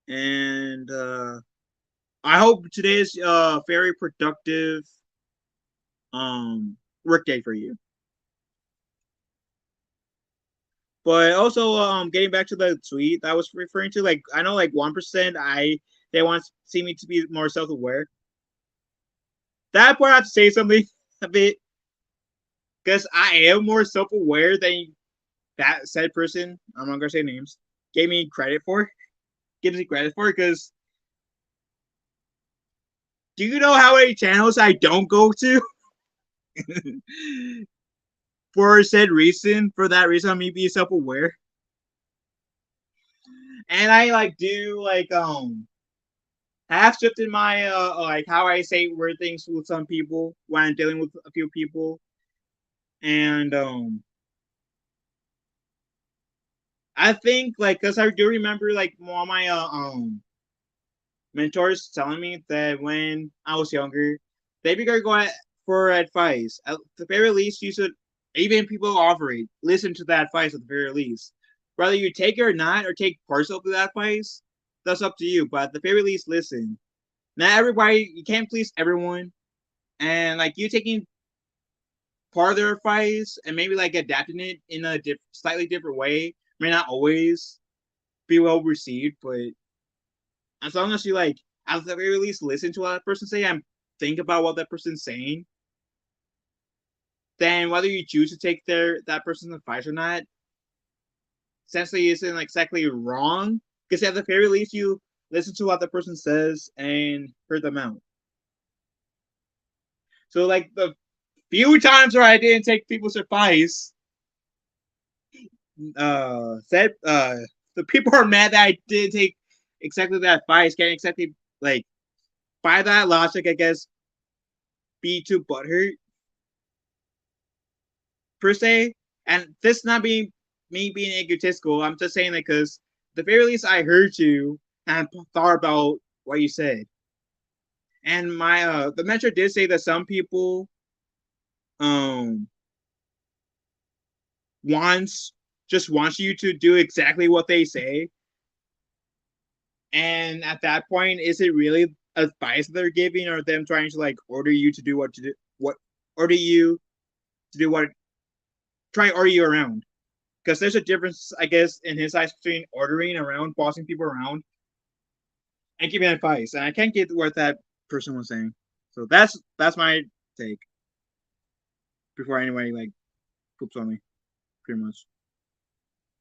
[SPEAKER 10] And I hope today is a very productive work day for you. But also, getting back to the tweet that I was referring to, like, I know like 1% they want to see me to be more self-aware. That part I have to say something a bit, because I am more self-aware than that said person, I'm not gonna say names, gives me credit for, because do you know how many channels I don't go to? For that reason, I'm me being self-aware. And I like do like have shifted my like how I say weird things with some people when I'm dealing with a few people. And I think like, because I do remember like one of my mentors telling me that when I was younger, they began going for advice. At the very least, you should, even people offer it, listen to that advice at the very least. Whether you take it or not, or take parts of that advice, that's up to you. But at the very least, listen. Not everybody, you can't please everyone. And like, you taking part of their advice and maybe like adapting it in a slightly different way may not always be well received, but as long as you like, at the very least, listen to what that person say and think about what that person's saying, then whether you choose to take that person's advice or not, essentially isn't exactly wrong, because at the very least you listen to what the person says and hear them out. So like the few times where I didn't take people's advice, the people are mad that I didn't take exactly that advice, can't exactly like by that logic, I guess, be too butthurt per se. And this not being me being egotistical, I'm just saying that because at the very least I heard you and thought about what you said. And my the mentor did say that some people just wants you to do exactly what they say. And at that point, is it really advice they're giving, or them trying to like order you to do try to order you around? Because there's a difference, I guess, in his eyes between ordering around, bossing people around, and giving advice. And I can't get what that person was saying. So that's my take. Before anybody like poops on me, pretty much.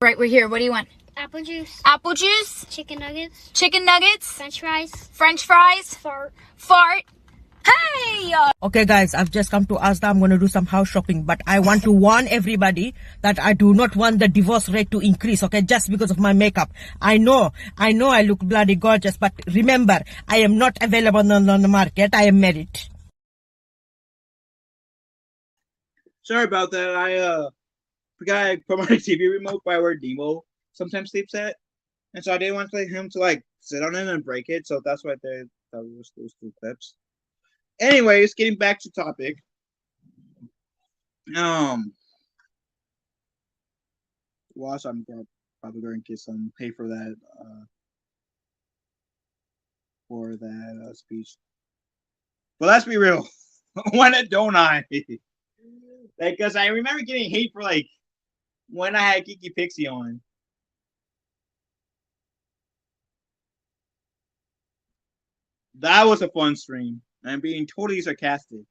[SPEAKER 14] Right, we're here. What do you want?
[SPEAKER 15] Apple juice.
[SPEAKER 14] Apple juice.
[SPEAKER 15] Chicken nuggets.
[SPEAKER 14] Chicken nuggets.
[SPEAKER 15] French fries.
[SPEAKER 14] French fries.
[SPEAKER 15] Fart.
[SPEAKER 14] Fart. Hey!
[SPEAKER 13] Okay, guys, I've just come to Asda. I'm going to do some house shopping, but I want to warn everybody that I do not want the divorce rate to increase, okay, just because of my makeup. I know I look bloody gorgeous, but remember, I am not available on the market. I am married.
[SPEAKER 10] Sorry about that. I forgot I put my TV remote by where Demo sometimes sleeps at, and so I didn't want him to like sit on it and break it. So that's why that was those two clips. Anyways, getting back to topic. Watch, I'm probably going to get some pay for that speech. But let's be real. When it don't I? Like, cause I remember getting hate for like when I had Kiki Pixie on. That was a fun stream. I'm being totally sarcastic.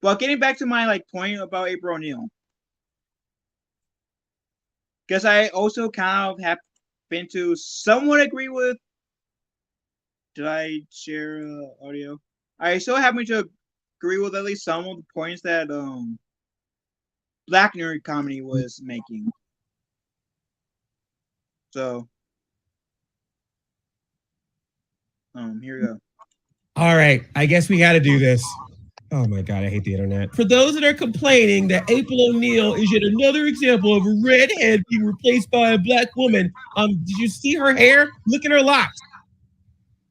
[SPEAKER 10] But getting back to my like point about April O'Neil. Because I also kind of happen to somewhat agree with. Did I share audio? I still happen to agree with at least some of the points that Black Nerd Comedy was making. So, here we go.
[SPEAKER 15] All right, I guess we got to do this. Oh my God, I hate the internet. For those that are complaining that April O'Neil is yet another example of a redhead being replaced by a black woman, did you see her hair? Look at her locks.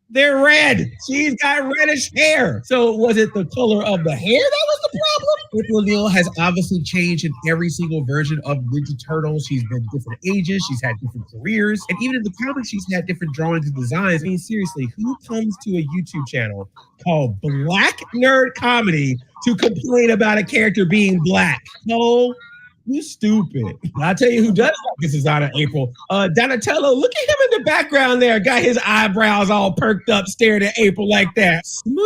[SPEAKER 15] They're red. She's got reddish hair. So was it the color of the hair that was the problem? April O'Neil has obviously changed in every single version of Ninja Turtles. She's been different ages. She's had different careers. And even in the comics, she's had different drawings and designs. I mean, seriously, who comes to a YouTube channel called Black Nerd Comedy to complain about a character being black? No. You stupid. I'll tell you who does like this designer, April. Donatello, look at him in the background there. Got his eyebrows all perked up, staring at April like that. Smooth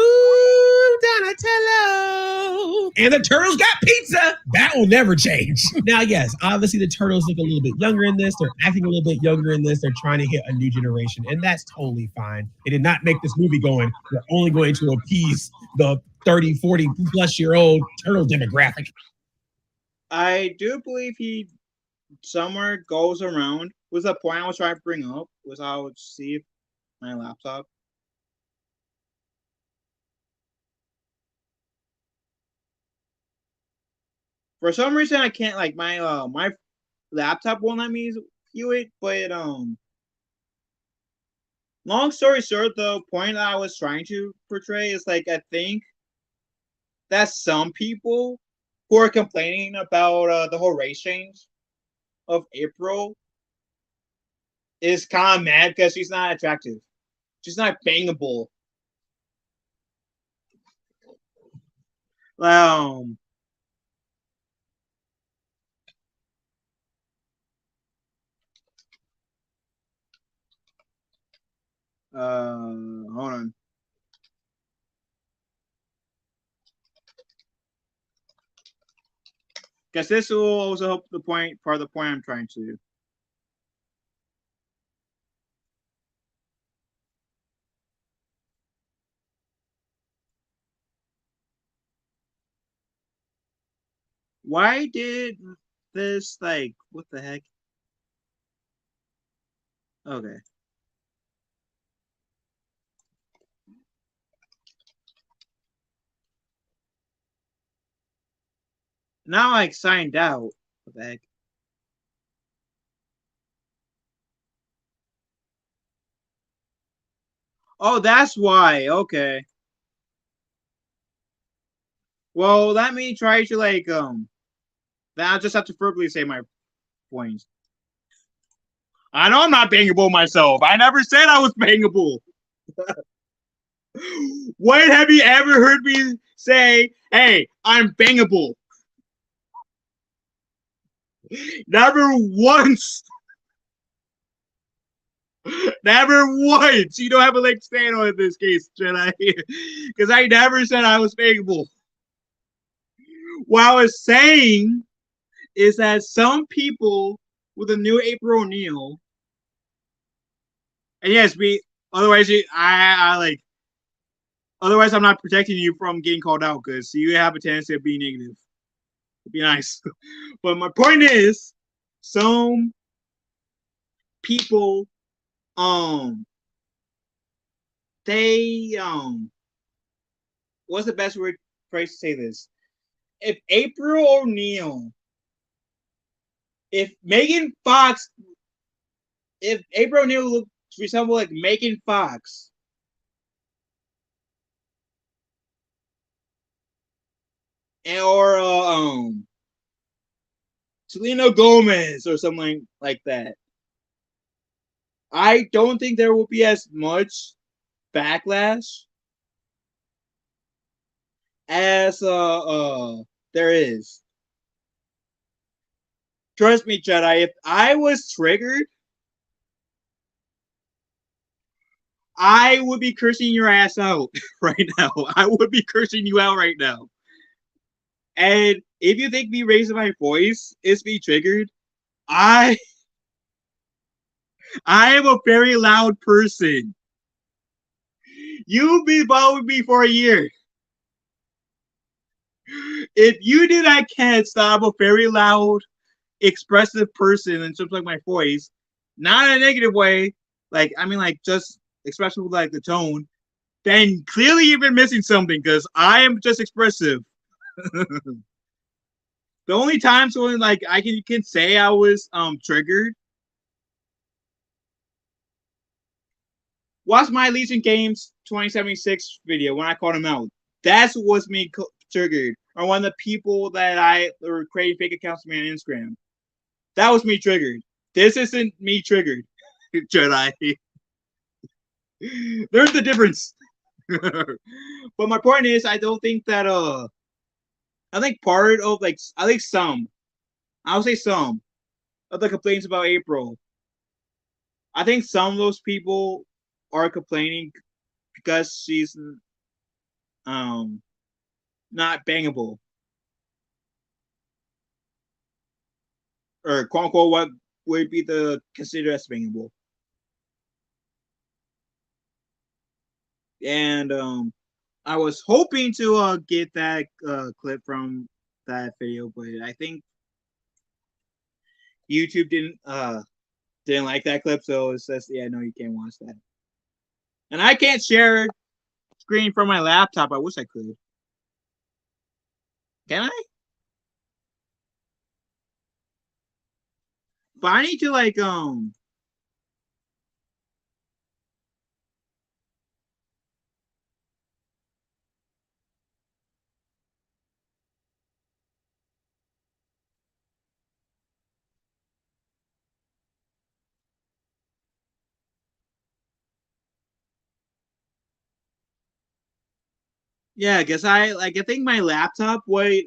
[SPEAKER 15] Donatello. And the turtles got pizza. That will never change. Now, yes, obviously the turtles look a little bit younger in this. They're acting a little bit younger in this. They're trying to hit a new generation, and that's totally fine. They did not make this movie going, we're only going to appease the 30, 40 plus year old turtle demographic.
[SPEAKER 10] I do believe he somewhere goes around. Was the point I was trying to bring up? Was I would see my laptop. For some reason, I can't like my my laptop won't let me view it. But long story short, the point that I was trying to portray is like I think that some people who are complaining about the whole race change of April is kind of mad because she's not attractive. She's not bangable. Hold on. Because this will also help the point, part of the point I'm trying to do. Why did this, like, what the heck? Okay. Now I signed out. What the heck? Oh, that's why. Okay. Well, let me try to like then I'll just have to verbally say my points. I know I'm not bangable myself. I never said I was bangable. When have you ever heard me say, "Hey, I'm bangable"? Never once. Never once. You don't have a leg to stand on in this case, Jedi. Because I never said I was bangable. What I was saying is that some people with a new April O'Neil, and yes, otherwise I'm not protecting you from getting called out because you have a tendency of being negative. Be nice. But my point is, some people, they, what's the best word phrase to say this? If April O'Neil, if April O'Neil looks resemble like Megan Fox, or Selena Gomez or something like that, I don't think there will be as much backlash as there is. Trust me, Jedi, if I was triggered, I would be cursing your ass out right now. I would be cursing you out right now. And if you think me raising my voice is me triggered, I am a very loud person. You've been following me for a year. If you did, I can't stop a very loud, expressive person in terms of like my voice, not in a negative way. Like, I mean, like just expressive with like the tone. Then clearly you've been missing something because I am just expressive. The only times when like I can say I was triggered. Watch my Legion Games 2076 video when I called him out. That's what was me triggered. Or one of the people that I were creating fake accounts for me on Instagram. That was me triggered. This isn't me triggered, Jedi. There's the difference. But my point is, I don't think that I think part of like I think some, I'll say some of the complaints about April. I think some of those people are complaining because she's not bangable. Or quote unquote what would be the considered as bangable. And I was hoping to get that clip from that video, but I think YouTube didn't like that clip, so it says, yeah, no, you can't watch that. And I can't share screen from my laptop. I wish I could. Can I? But I need to like yeah, I guess I think my laptop would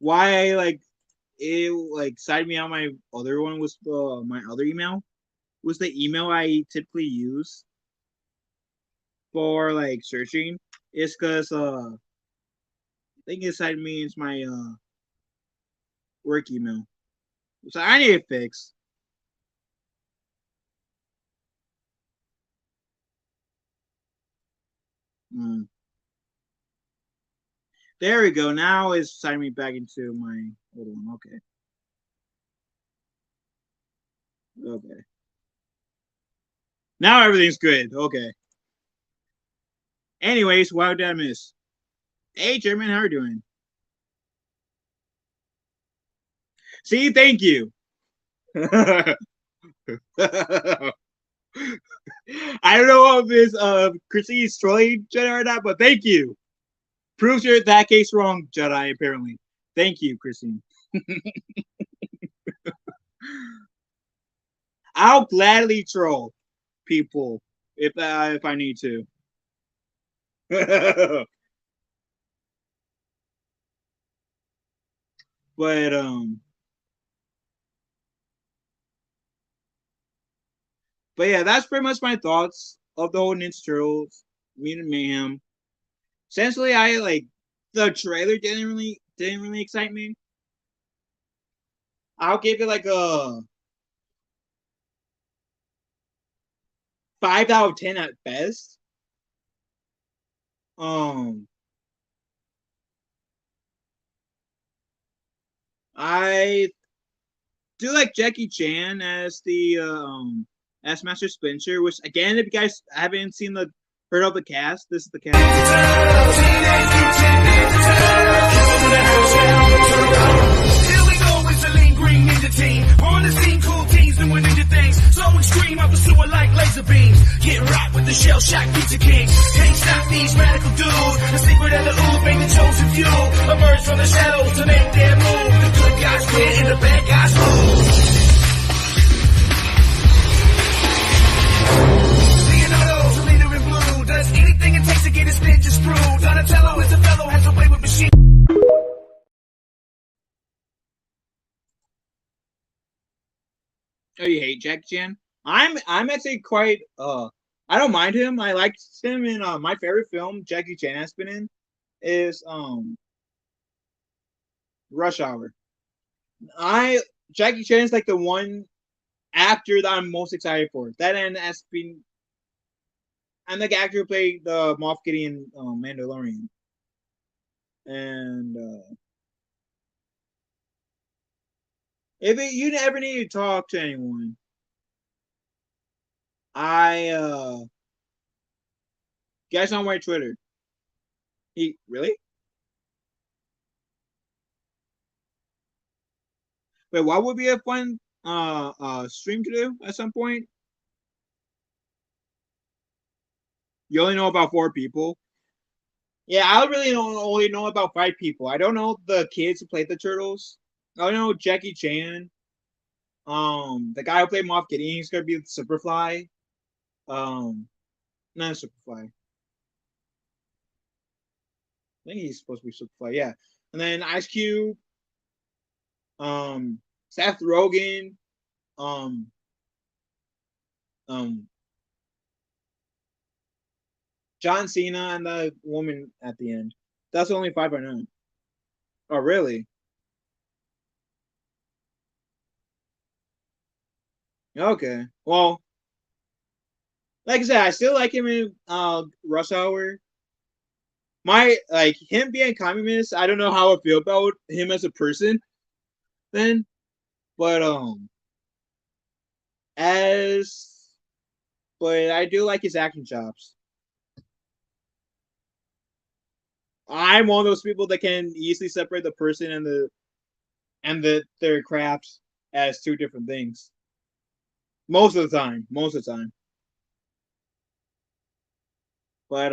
[SPEAKER 10] why like it like cited me on my other one was my other email was the email I typically use for like searching. It's because I think it cited me as my work email. So I need to fix. There we go. Now it's signing me back into my old one. Okay. Okay. Now everything's good. Okay. Anyways, what did I miss? Hey, German, how are you doing? See, thank you. I don't know if this Chrissy's trolling Jedi or not, but thank you. Proves you're that case wrong, Jedi, apparently. Thank you, Christine. I'll gladly troll people if I need to. But yeah, that's pretty much my thoughts of the whole Ninja Turtles, Mutant Mayhem. Essentially, I like the trailer didn't really excite me. I'll give it like a 5 out of 10 at best. I do like Jackie Chan as the as Master Splinter, which again, if you guys haven't heard of the cast, this is the cast.
[SPEAKER 9] Here we go, it's a lean green ninja team. On the scene, cool teens doing ninja things. So extreme, I pursue it like laser beams. Get right with the the shell shock pizza king. Can't stop these radical dudes. The secret of the ooze make the chosen few emerge from the shadows to make their move. The good guys win and the bad guys lose. Leonardo's a leader in blue. Does anything it takes to get his ninja screwed. Donatello is a fellow, has a way with machine.
[SPEAKER 10] Oh, you hate Jackie Chan? I'm actually quite I don't mind him. I liked him in my favorite film Jackie Chan has been in is Rush Hour. Jackie Chan is like the one actor that I'm most excited for. That and has been I'm the actor who played the Moff Gideon Mandalorian. And you ever need to talk to anyone, guys on my Twitter. Really? Wait, what would be a fun stream to do at some point? You only know about 4 people. Yeah, I really only know about 5 people. I don't know the kids who played the Turtles. I don't know Jackie Chan. The guy who played Moff Gideon, he's gonna be Superfly. Not Superfly. I think he's supposed to be Superfly, yeah. And then Ice Cube, Seth Rogen, John Cena, and the woman at the end. That's only 5 I know. Oh, really? Okay. Well, like I said, I still like him in Rush Hour. Him being communist, I don't know how I feel about him as a person then. But I do like his acting chops. I'm one of those people that can easily separate the person and their craft as 2 different things. Most of the time. But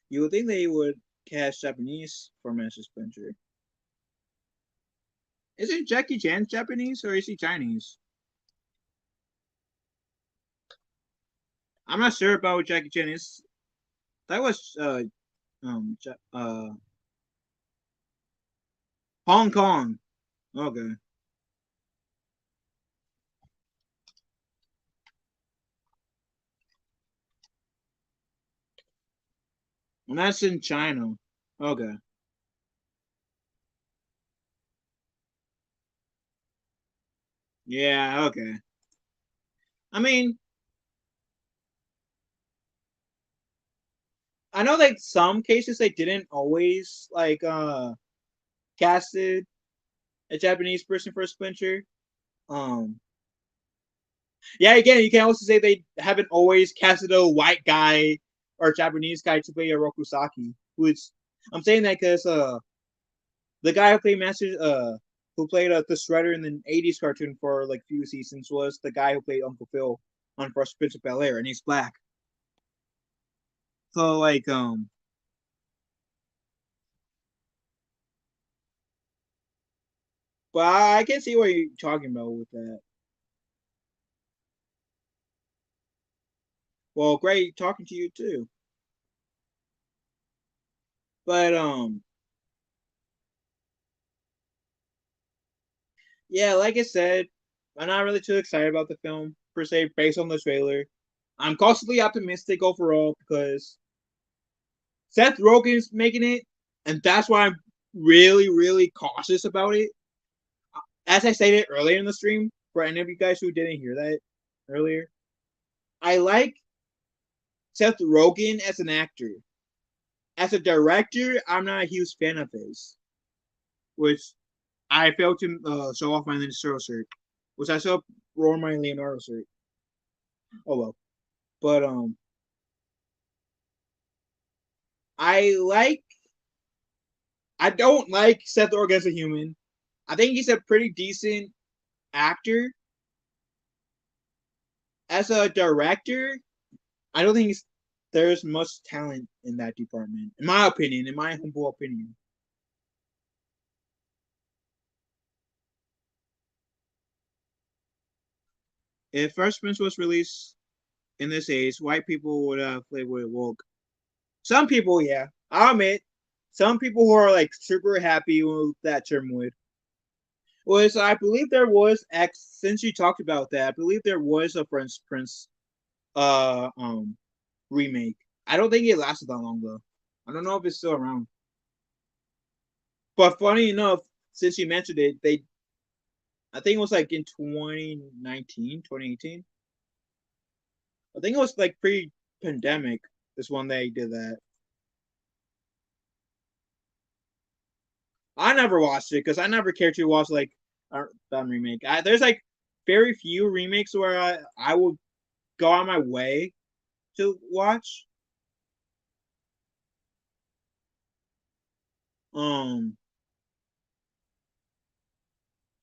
[SPEAKER 10] you would think they would cast Japanese for Master Splinter. Isn't Jackie Chan Japanese or is he Chinese? I'm not sure about what Jackie Chan is. That was Hong Kong. Okay. And that's in China. Okay. Yeah, okay. I mean, I know like some cases they didn't always casted a Japanese person for Splinter. Yeah, again, you can also say they haven't always casted a white guy or a Japanese guy to play a Rokusaki. I'm saying that because the guy who played the Shredder in the '80s cartoon for like few seasons was the guy who played Uncle Phil on Fresh Prince of Bel-Air, and he's black. So but I can see what you're talking about with that. Well, great talking to you too. But yeah, like I said, I'm not really too excited about the film per se based on the trailer. I'm cautiously optimistic overall because Seth Rogen's making it, and that's why I'm really, really cautious about it. As I stated earlier in the stream, for any of you guys who didn't hear that earlier, I like Seth Rogen as an actor. As a director, I'm not a huge fan of his, which I failed to show off my Ninja shirt, which I still wore my Leonardo shirt. Oh well, but I don't like Seth Rogen as a human. I think he's a pretty decent actor. As a director, I don't think there's much talent in that department, in my opinion, in my humble opinion. If Fresh Prince was released in this age, white people would have played with it woke. Some people, yeah, I'll admit, some people who are like super happy with that term would. Was I believe there was since you talked about that, I believe there was a Fresh Prince remake. I don't think it lasted that long though. I don't know if it's still around. But funny enough, since you mentioned it, I think it was like in 2019, 2018. I think it was like pre-pandemic. This one they did that. I never watched it because I never cared to watch like that remake. There's like very few remakes where I would go on my way to watch.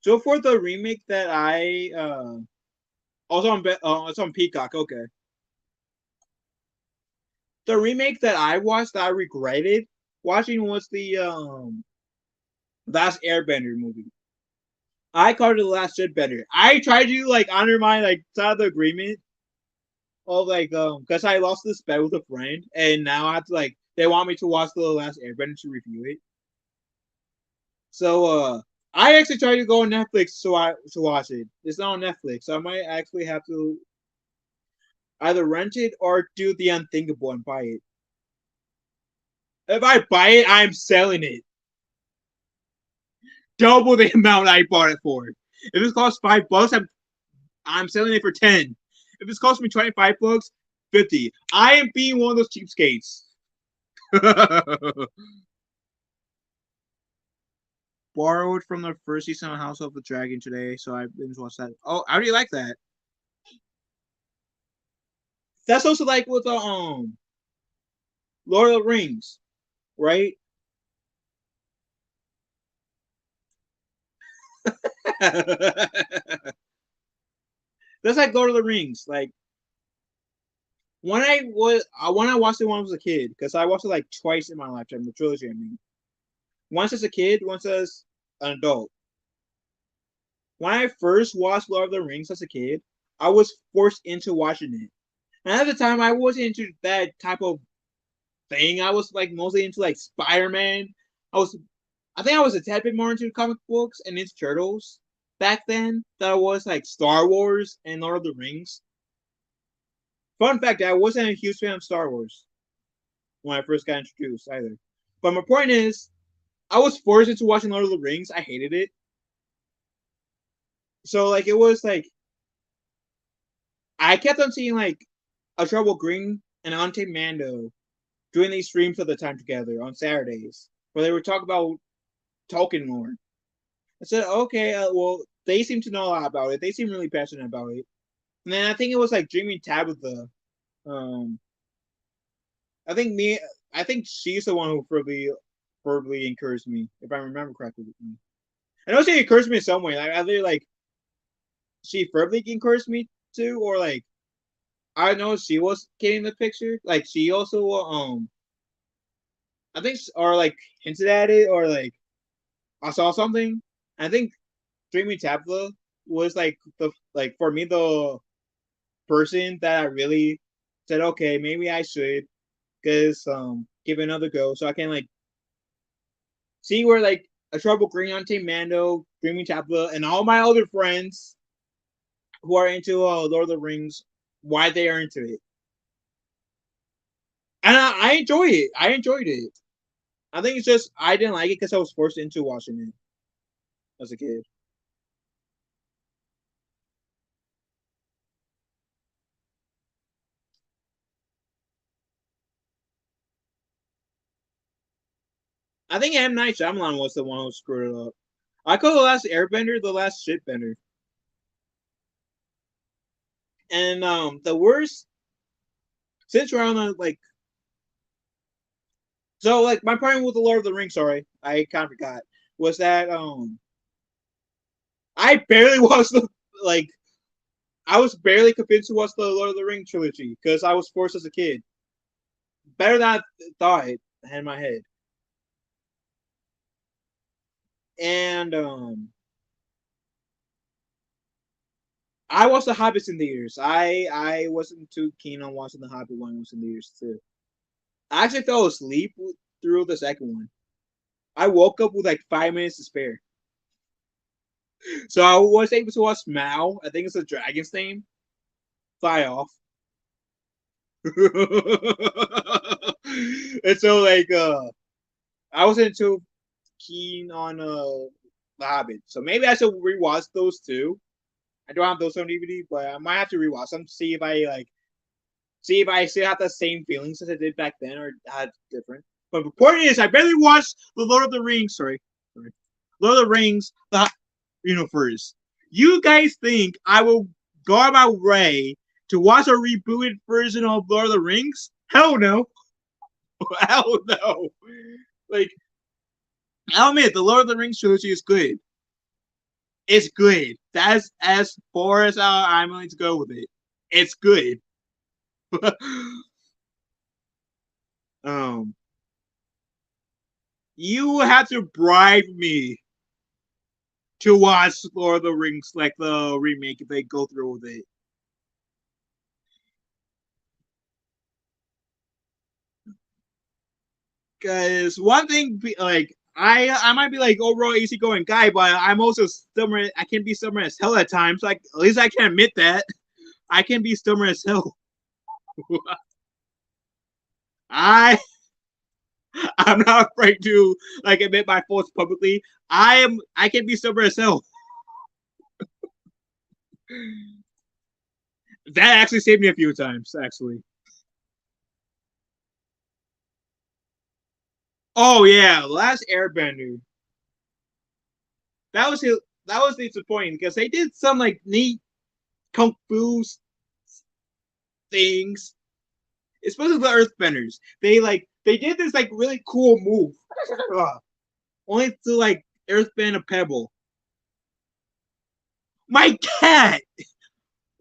[SPEAKER 10] So for the remake that I also it's on Peacock. Okay. The remake that I watched that I regretted watching was the Last Airbender movie. I called it The Last Airbender. I tried to like honor my like side of the agreement of like because I lost this bet with a friend and now I have to like they want me to watch The Last Airbender to review it. So I actually tried to go on Netflix to watch it. It's not on Netflix, so I might actually have to either rent it or do the unthinkable and buy it. If I buy it, I'm selling it. Double the amount I bought it for. If it costs $5, I'm selling it for 10. If it's cost me $25, 50. I am being one of those cheapskates. Borrowed from the first season of House of the Dragon today, so I binge watched that. Oh, I really like that. That's also like with Lord of the Rings, right? That's like Lord of the Rings. Like when I watched it when I was a kid, because I watched it like twice in my lifetime, the trilogy. I mean, once as a kid, once as an adult. When I first watched Lord of the Rings as a kid, I was forced into watching it. And at the time, I wasn't into that type of thing. I was like mostly into like Spider-Man. I think I was a tad bit more into comic books and Ninja Turtles back then than I was like Star Wars and Lord of the Rings. Fun fact, I wasn't a huge fan of Star Wars when I first got introduced either. But my point is, I was forced into watching Lord of the Rings. I hated it. So like it was like I kept on seeing like A Trouble Green and Ante Mando doing these streams at the time together on Saturdays where they would talk about Tolkien lore. I said, okay, well, they seem to know a lot about it. They seem really passionate about it. And then I think it was like Dreaming Tabitha. I think she's the one who verbally encouraged me, if I remember correctly. I know she encouraged me in some way. Like either like she verbally encouraged me to, or like I know she was getting the picture. Like she also I think or like hinted at it, or like I saw something. I think Dreaming Tabitha was like for me the person that I really said, okay, maybe I should give it another go so I can like see where like A Trouble Green on Team Mando, Dreaming Tabitha, and all my other friends who are into Lord of the Rings, why they are into it. And I enjoy it. I enjoyed it. I think it's just I didn't like it because I was forced into watching it as a kid. I think M. Night Shyamalan was the one who screwed it up. I call The Last Airbender the last shitbender. And the worst, since we're on the like, so like my problem with the Lord of the Rings, sorry, I kind of forgot, was that I barely watched I was barely convinced to watch the Lord of the Rings trilogy because I was forced as a kid. Better than I thought it had in my head. And I watched The Hobbits in theaters. I wasn't too keen on watching The Hobbit when it was in theaters too. I actually fell asleep through the second one. I woke up with like 5 minutes to spare. So I was able to watch Mao, I think it's a dragon's name, fly off. And so like I wasn't too keen on The Hobbit. So maybe I should rewatch those two. I don't have those on DVD, but I might have to rewatch them to see if I still have the same feelings as I did back then or had different. But the point is, I barely watched the Lord of the Rings. Lord of the Rings, the universe. You guys think I will go out my way to watch a rebooted version of Lord of the Rings? Hell no. Hell no. Like, I'll admit, the Lord of the Rings trilogy is good. It's good. That's as far as I'm willing to go with it. It's good. You have to bribe me to watch Lord of the Rings, like the remake, if they go through with it. Because one thing, like, I might be like overall easygoing guy, but I'm also stubborn. I can be stubborn as hell at times. Like, at least I can admit that. I can be stubborn as hell. I'm not afraid to like admit my faults publicly. I can be stubborn as hell. That actually saved me a few times, actually. Oh yeah, Last Airbender. That was disappointing because they did some like neat kung fu things. Especially the Earthbenders. They did this like really cool move. Only to like Earthbend a pebble. My cat,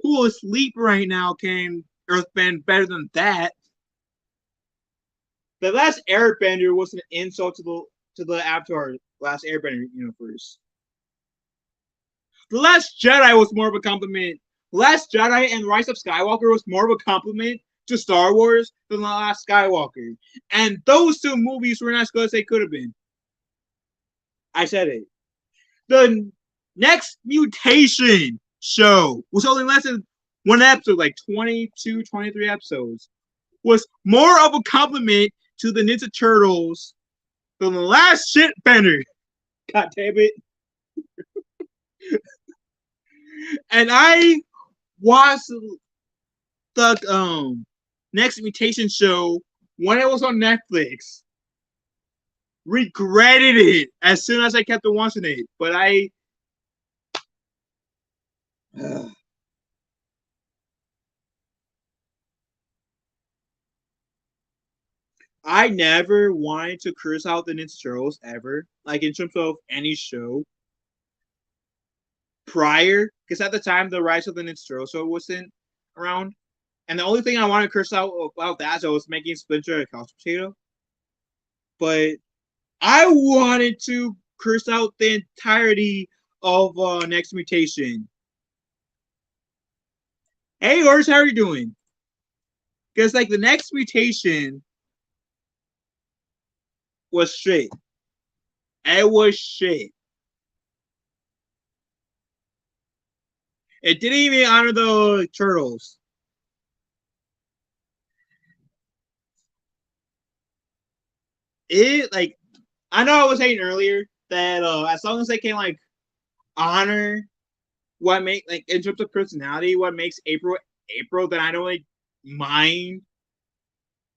[SPEAKER 10] who will sleep right now, can Earthbend better than that. The Last Airbender was an insult to the Avatar Last Airbender universe. The Last Jedi was more of a compliment. The Last Jedi and Rise of Skywalker was more of a compliment to Star Wars than The Last Skywalker. And those two movies were not as good as they could have been. I said it. The Next Mutation show was only less than one episode, like 22, 23 episodes. Was more of a compliment to the Ninja Turtles than The Last Shitbender. God damn it. And I watched the Next Mutation show when it was on Netflix. Regretted it as soon as I kept on watching it. But I never wanted to curse out the Ninja Turtles ever, like in terms of any show. Prior, because at the time the Rise of the Ninja Turtles show wasn't around, and the only thing I wanted to curse out about that show was making Splinter a couch potato. But I wanted to curse out the entirety of Next Mutation. Hey, Ors, how are you doing? Because like the Next Mutation was shit. It was shit. It didn't even honor the Turtles. It like I know I was saying earlier that as long as they can like honor what make like in terms of personality, what makes April, then I don't like mind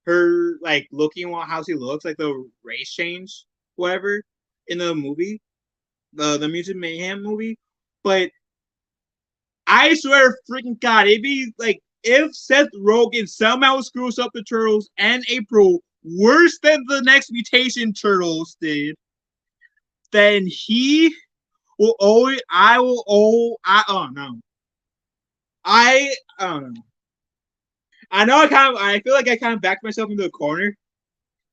[SPEAKER 10] her like looking at how she looks, like the race change, whatever, in the movie, the Mutant Mayhem movie. But I swear to freaking God, it'd be like if Seth Rogen somehow screws up the Turtles and April worse than the Next Mutation Turtles did, then he will always. I will. Oh, I. Oh no. I don't know. I know. I feel like I kind of backed myself into a corner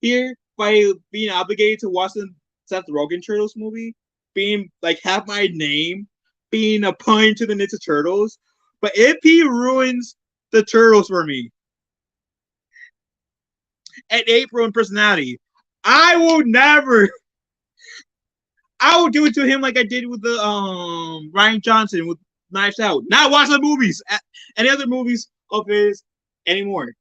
[SPEAKER 10] here by being obligated to watch the Seth Rogen Turtles movie, being like have my name being a pun to the Ninja Turtles. But if he ruins the Turtles for me, and April and personality, I will never. I will do it to him like I did with the Ryan Johnson with Knives Out. Not watch the movies, any other movies of his anymore.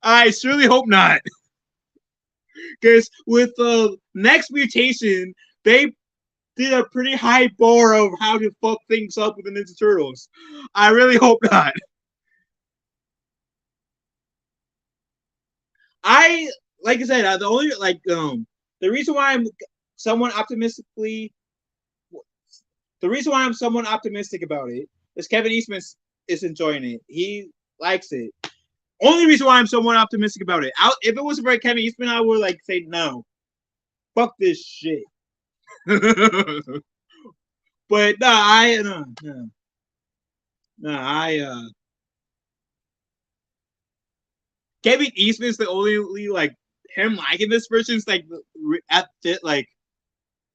[SPEAKER 10] I surely hope not. Because with the next mutation, they did a pretty high bar of how to fuck things up with the Ninja Turtles. I really hope not. Like I said, the only the reason why I'm somewhat optimistic about it is Kevin Eastman is enjoying it. He likes it. Only reason why I'm somewhat optimistic about it. If it wasn't for Kevin Eastman, I would like say no. Fuck this shit. But Kevin Eastman's the only like him liking this version's like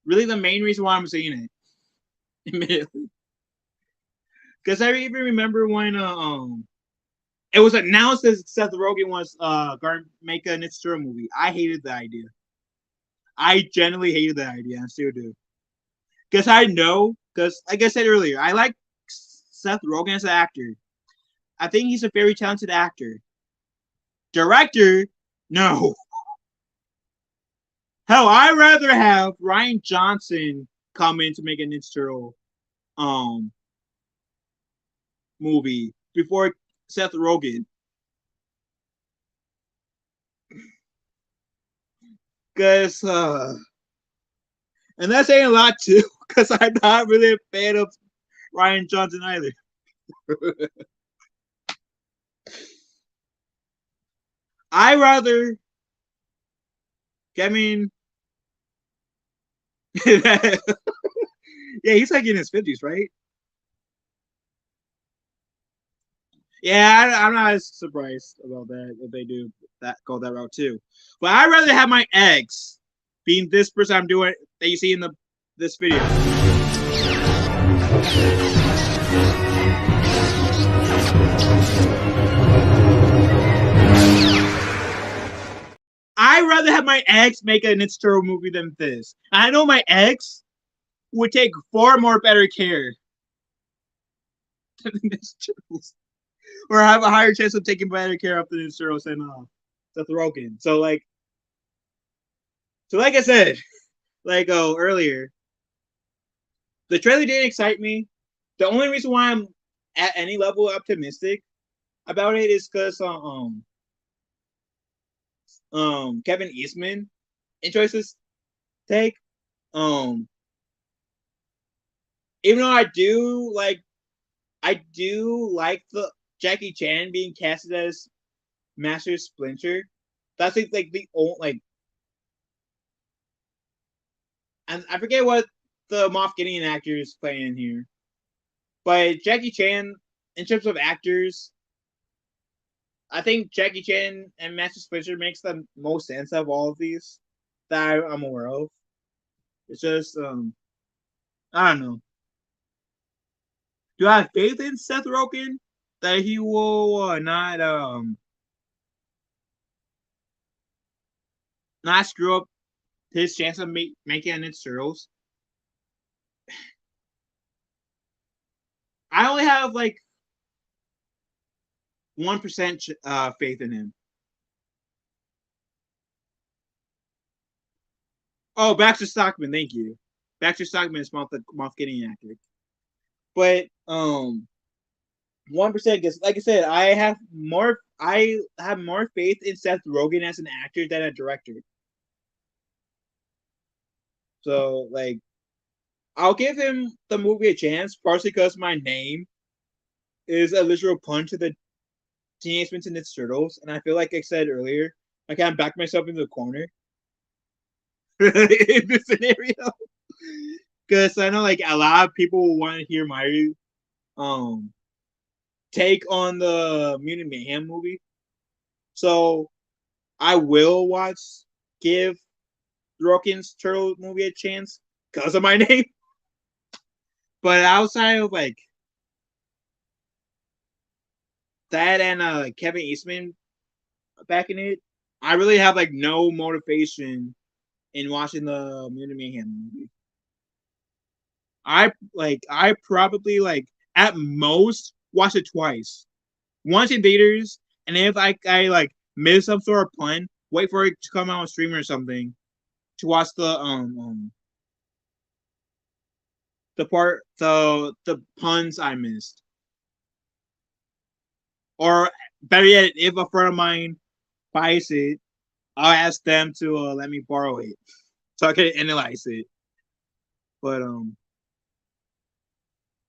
[SPEAKER 10] really the main reason why I'm seeing it. Because I even remember when it was announced that Seth Rogen was going to make a Ninja Turtle movie. I hated the idea. I genuinely hated that idea. I still do. Because like I said earlier, I like Seth Rogen as an actor. I think he's a very talented actor. Director, no. Hell, I'd rather have Ryan Johnson come in to make a Ninja Turtle movie before Seth Rogen. Because, and that's saying a lot too, because I'm not really a fan of Ryan Johnson either. I rather, I mean, yeah, he's like in his 50s, right? Yeah, I'm not as surprised about that if they do go that route too. But I'd rather have my ex being this person I'm doing that you see in this video. I'd rather have my ex make a Ninja Turtle movie than this. I know my ex would take far more better care than the Ninja Turtles. Or have a higher chance of taking better care of the Ninja Turtles than Seth Rogen. So like I said, earlier, the trailer didn't excite me. The only reason why I'm at any level optimistic about it is because Kevin Eastman enjoys this take. Even though I do like the Jackie Chan being casted as Master Splinter. That's like the old and I forget what the Moff Gideon actor is playing in here, but Jackie Chan, in terms of actors, I think Jackie Chan and Master Splinter makes the most sense of all of these that I'm aware of. It's just I don't know. Do I have faith in Seth Rogen that he will not screw up his chance of making an Ninja Turtles? I only have 1% faith in him. Oh, Baxter Stockman, thank you. Baxter Stockman is Moff Gideon actor. But 1%, because like I said, I have more faith in Seth Rogen as an actor than a director. So I'll give him the movie a chance, partially because my name is a literal pun to the Teenage Mutant Ninja Turtles, and I feel like I said earlier, I kind of backed myself into the corner. in this scenario. Because I know like a lot of people want to hear my take on the Mutant Mayhem movie. So I will give Roken's Turtle movie a chance because of my name. But outside of like that and Kevin Eastman back in it, I really have like no motivation in watching the Mutant Mayhem movie. I probably like at most watch it twice. Once in theaters, and if I like miss some sort of pun, wait for it to come out on stream or something to watch the puns I missed. Or better yet, if a friend of mine buys it, I'll ask them to let me borrow it so I can analyze it. But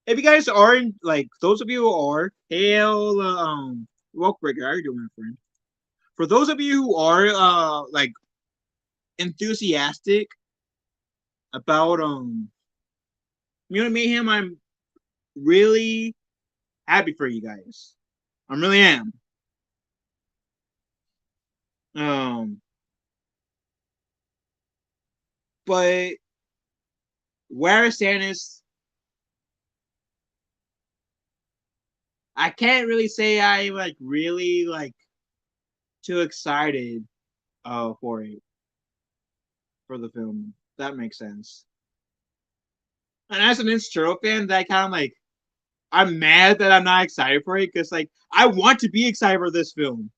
[SPEAKER 10] if you guys aren't like those of you who are, hail Walkbreaker, how are you doing, my friend? For those of you who are like enthusiastic about Mutant Mayhem, I'm really happy for you guys. I really am. But where I stand is I can't really say I'm like really like too excited for it, for the film. That makes sense. And as an Ninja Turtle fan, that kind of like I'm mad that I'm not excited for it because like I want to be excited for this film.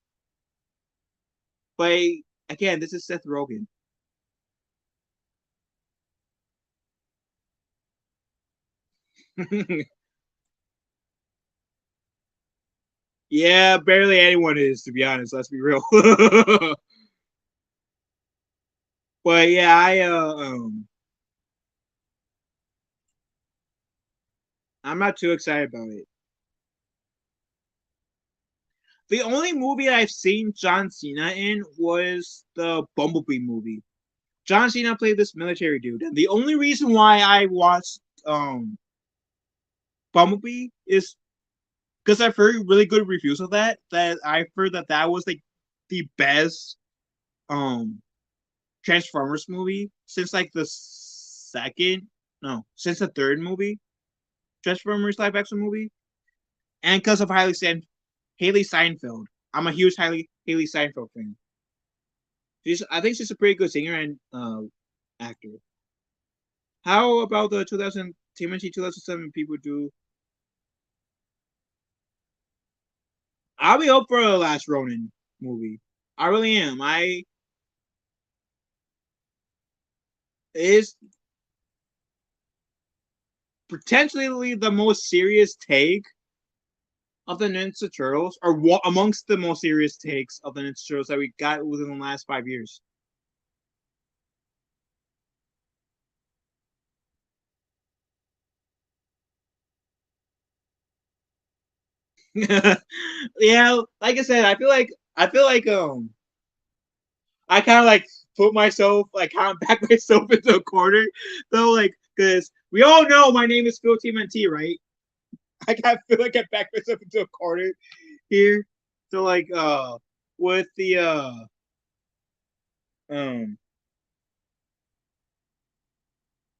[SPEAKER 10] But again, this is Seth Rogen. Yeah, barely anyone is, to be honest. Let's be real. But yeah, I'm not too excited about it. The only movie I've seen John Cena in was the Bumblebee movie. John Cena played this military dude, and the only reason why I watched Bumblebee is because I've heard really good reviews of that. That I've heard that was like the best Transformers movie since like since the third movie, Transformers live action movie, and because of Haley Steinfeld. I'm a huge Haley Steinfeld fan. I think she's a pretty good singer and actor. How about the 2007 people do? I'll be up for the last Ronin movie. I really am. Is potentially the most serious take of the Ninja Turtles, or amongst the most serious takes of the Ninja Turtles that we got within the last 5 years. Yeah, like I said, I feel like I kind of like put myself like kind of back myself into a corner though, like because we all know my name is Phil TMNT, right? I kind of feel like I backed myself into a corner here. So like with the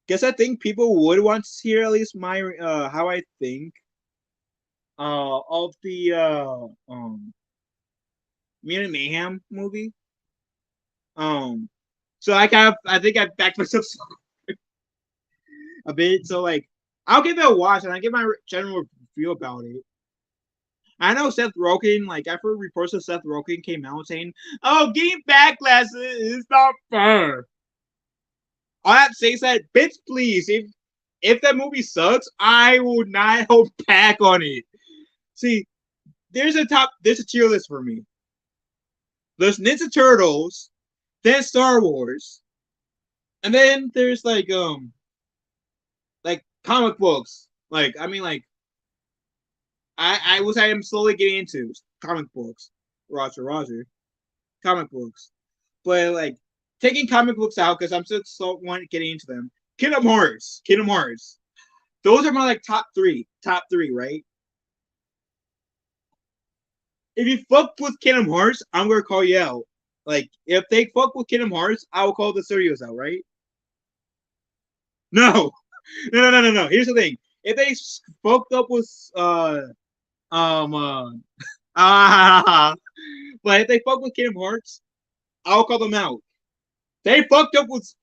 [SPEAKER 10] guess I think people would want to hear at least my how I think of the Mutant Mayhem movie. So I think I backed myself a bit. So like I'll give it a watch and I give my general review about it. I know Seth Rogen, like I've heard reports that Seth Rogen came out saying, "Oh, getting backlash is not fair." All I have to say is that, bitch, please, if that movie sucks, I will not hold back on it. See, there's a tier list for me. There's Ninja Turtles, then Star Wars, and then there's like comic books. Like I mean like I am slowly getting into comic books. Roger. Comic books. But like taking comic books out because I'm still so want getting into them. Kingdom Hearts. Those are my like top three, right? If you fuck with Kingdom Hearts, I'm gonna call you out. Like, if they fuck with Kingdom Hearts, I will call the studios out, right? No. Here's the thing. If they fucked up with but if they fuck with Kingdom Hearts, I'll call them out. They fucked with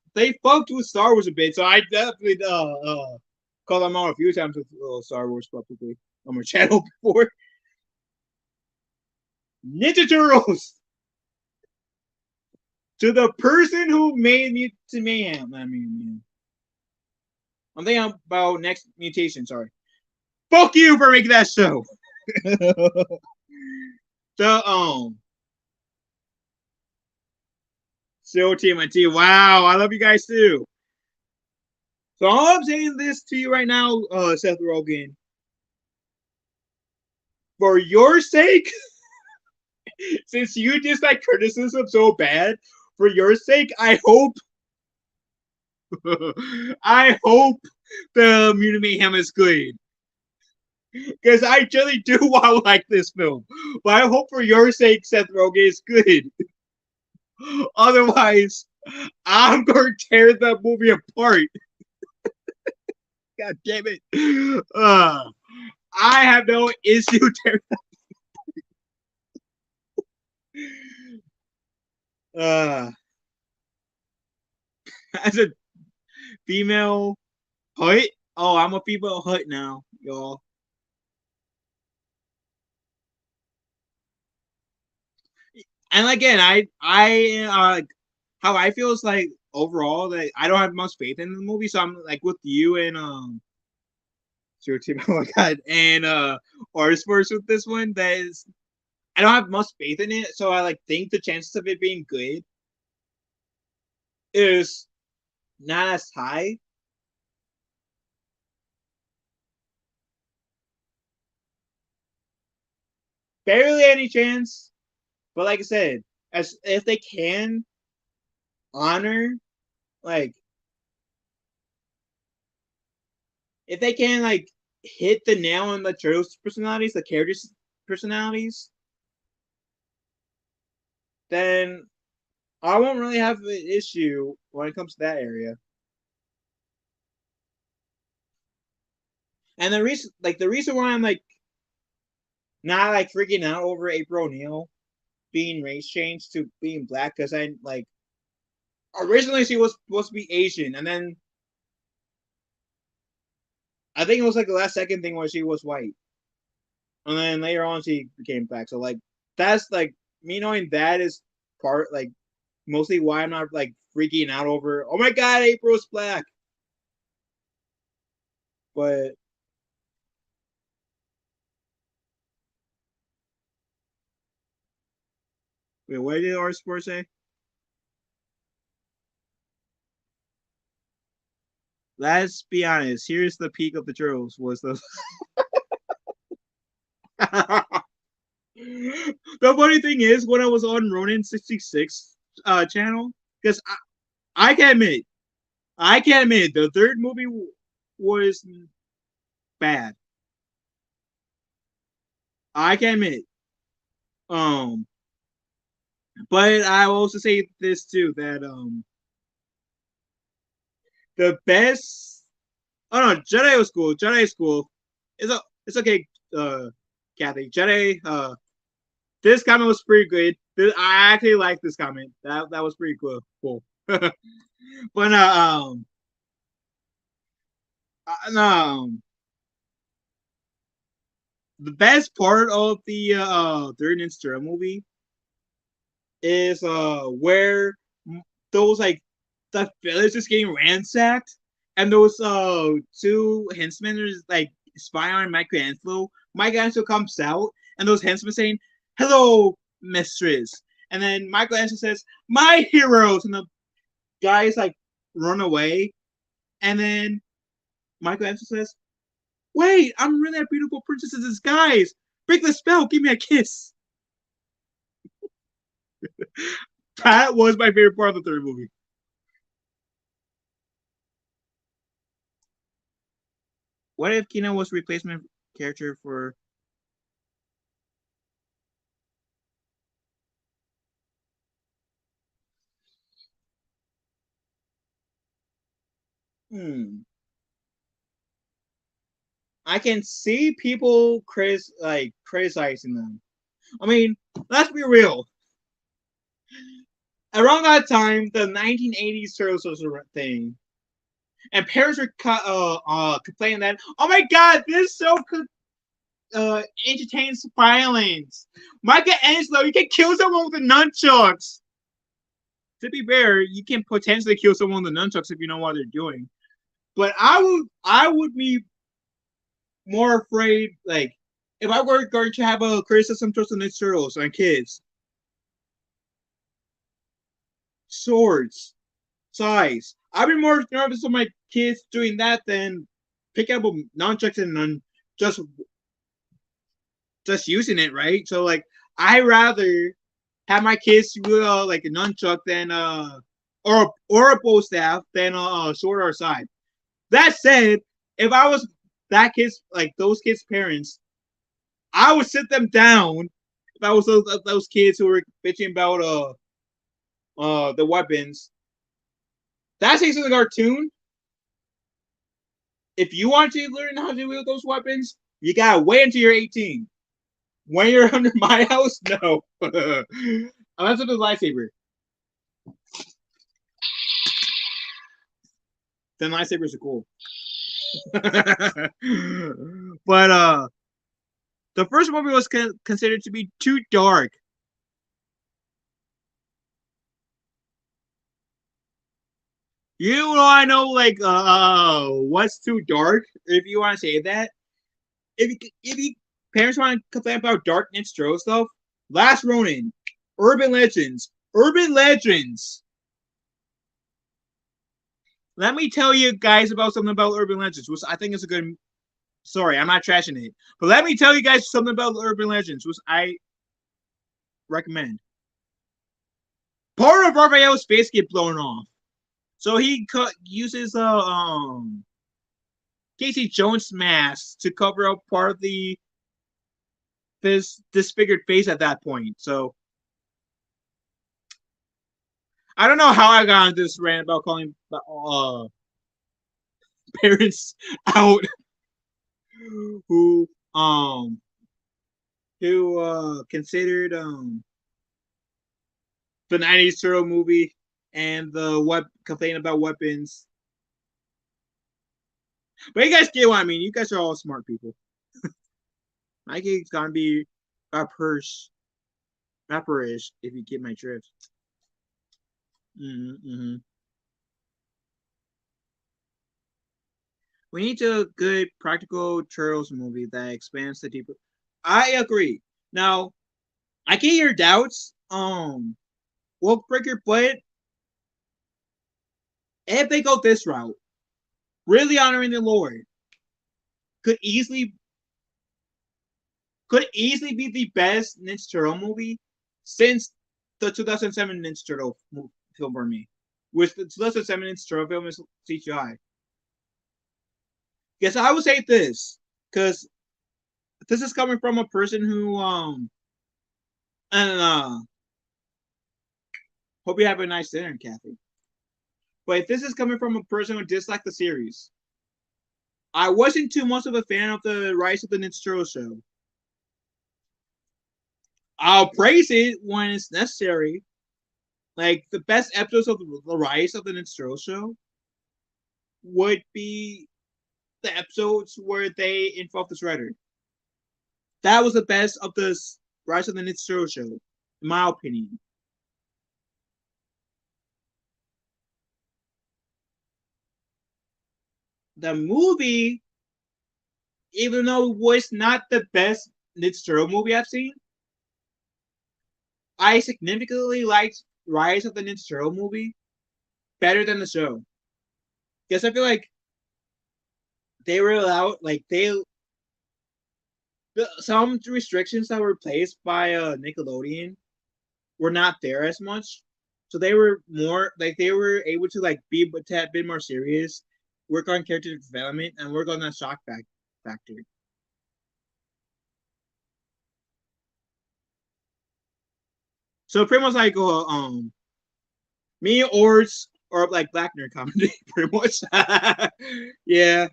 [SPEAKER 10] Star Wars a bit, so I definitely call them out a few times with Star Wars publicly on my channel before. Ninja Turtles. To the person who made Mutant Mayhem. I'm thinking about Next Mutation, sorry. Fuck you for making that show. So TMNT, wow, I love you guys too. So all I'm saying this to you right now, Seth Rogen. For your sake, since you dislike criticism so bad, for your sake, I hope the Mutant Mayhem is good. Because I really do want to like this film. But I hope for your sake, Seth Rogen is good. Otherwise, I'm going to tear that movie apart. God damn it. I have no issue tearing that. As a female Hut? Oh, I'm a female Hut now, y'all. And again, how I feel is like overall that I don't have much faith in the movie, so I'm like with you and oh my god, and Artist Force with this one. That is, I don't have much faith in it, so I like think the chances of it being good is not as high. Barely any chance. But like I said, as if they can honor, like, if they can like hit the nail on the Turtles' personalities, the characters' personalities, then I won't really have an issue when it comes to that area. And the reason why I'm like not like freaking out over April O'Neil being race changed to being black, because I like originally she was supposed to be Asian, and then I think it was like the last second thing where she was white, and then later on she became black. So like that's like me knowing that is part like mostly why I'm not like freaking out over, oh my god, April's black. But wait, what did our sport say? Let's be honest. Here's the peak of the Turtles. Was the the funny thing is, when I was on Ronin 66 channel, because I can admit, the third movie was bad. I can admit. But I will also say this too, that the best, oh no, Jedi was cool. Jedi is cool. It's okay, Kathy. Jedi, this comment was pretty good. I actually like this comment. That was pretty cool. But the best part of the third Ninja Turtle movie is where those like the village is getting ransacked, and those two henchmen are like spying on Michelangelo. Michelangelo comes out, and those henchmen saying, "Hello, mistress," and then Michelangelo says, "My heroes," and the guys like run away, and then Michelangelo says, "Wait, I'm really a beautiful princess in disguise. Break the spell, give me a kiss." That was my favorite part of the third movie. What if Kino was replacement character for? I can see people criticizing them. I mean, let's be real. Around that time, the 1980s Turtles was a thing, and parents were complaining that, "Oh my God, this show could entertains violence. Micah Angelo, you can kill someone with the nunchucks." To be fair, you can potentially kill someone with the nunchucks if you know what they're doing. But I would be more afraid, like, if I were going to have a criticism towards the Ninja Turtles and kids. Swords, size. I'd be more nervous of my kids doing that than picking up a nunchucks and just using it, right? So, like, I rather have my kids like a nunchuck than or a bow staff than a sword or a side. That said, if I was that kid's, like, those kids' parents, I would sit them down. If I was those kids who were bitching about the weapons. That's actually the cartoon. If you want to learn how to wield those weapons, you gotta wait until you're 18. When you're under my house, no. Unless it's a lightsaber. Then lightsabers are cool. But the first movie was considered to be too dark. You know, I know, like, what's too dark, if you want to say that. If you parents want to complain about dark Ninja Turtle stuff, Last Ronin, Urban Legends. Let me tell you guys about something about Urban Legends, which I think is a good. Sorry, I'm not trashing it, but let me tell you guys something about Urban Legends, which I recommend. Part of Raphael's face get blown off, so he uses Casey Jones' mask to cover up part of this disfigured face at that point. So I don't know how I got on this rant about calling parents out who considered the 90s Turtle movie and the complain about weapons. But you guys get what I mean. You guys are all smart people. My kid's gonna be rapperish, if you get my drift. We need a good practical Turtles movie that expands the deeper. I agree. Now, I get your doubts. Will break your butt if they go this route. Really honoring the Lord could easily be the best Ninja Turtle movie since the 2007 Ninja Turtle film for me. Which the 2007 Ninja Turtle film is CGI. Yes, I would say this, because this is coming from a person who hope you have a nice dinner, Kathy. But this is coming from a person who disliked the series. I wasn't too much of a fan of the Rise of the Ninja Turtle show. I'll praise it when it's necessary. Like, the best episodes of the Rise of the Ninja Turtle show would be the episodes where they involve the Shredder. That was the best of the Rise of the Ninja Turtle show, in my opinion. The movie, even though it was not the best Ninja Turtle movie I've seen, I significantly liked Rise of the Ninja Turtle movie better than the show. Because I feel like they were allowed, like, some restrictions that were placed by Nickelodeon were not there as much. So they were more like they were able to like be a tad bit more serious, work on character development, and work on that shock factor. So pretty much like me or like Black Nerd comedy, pretty much. Yeah.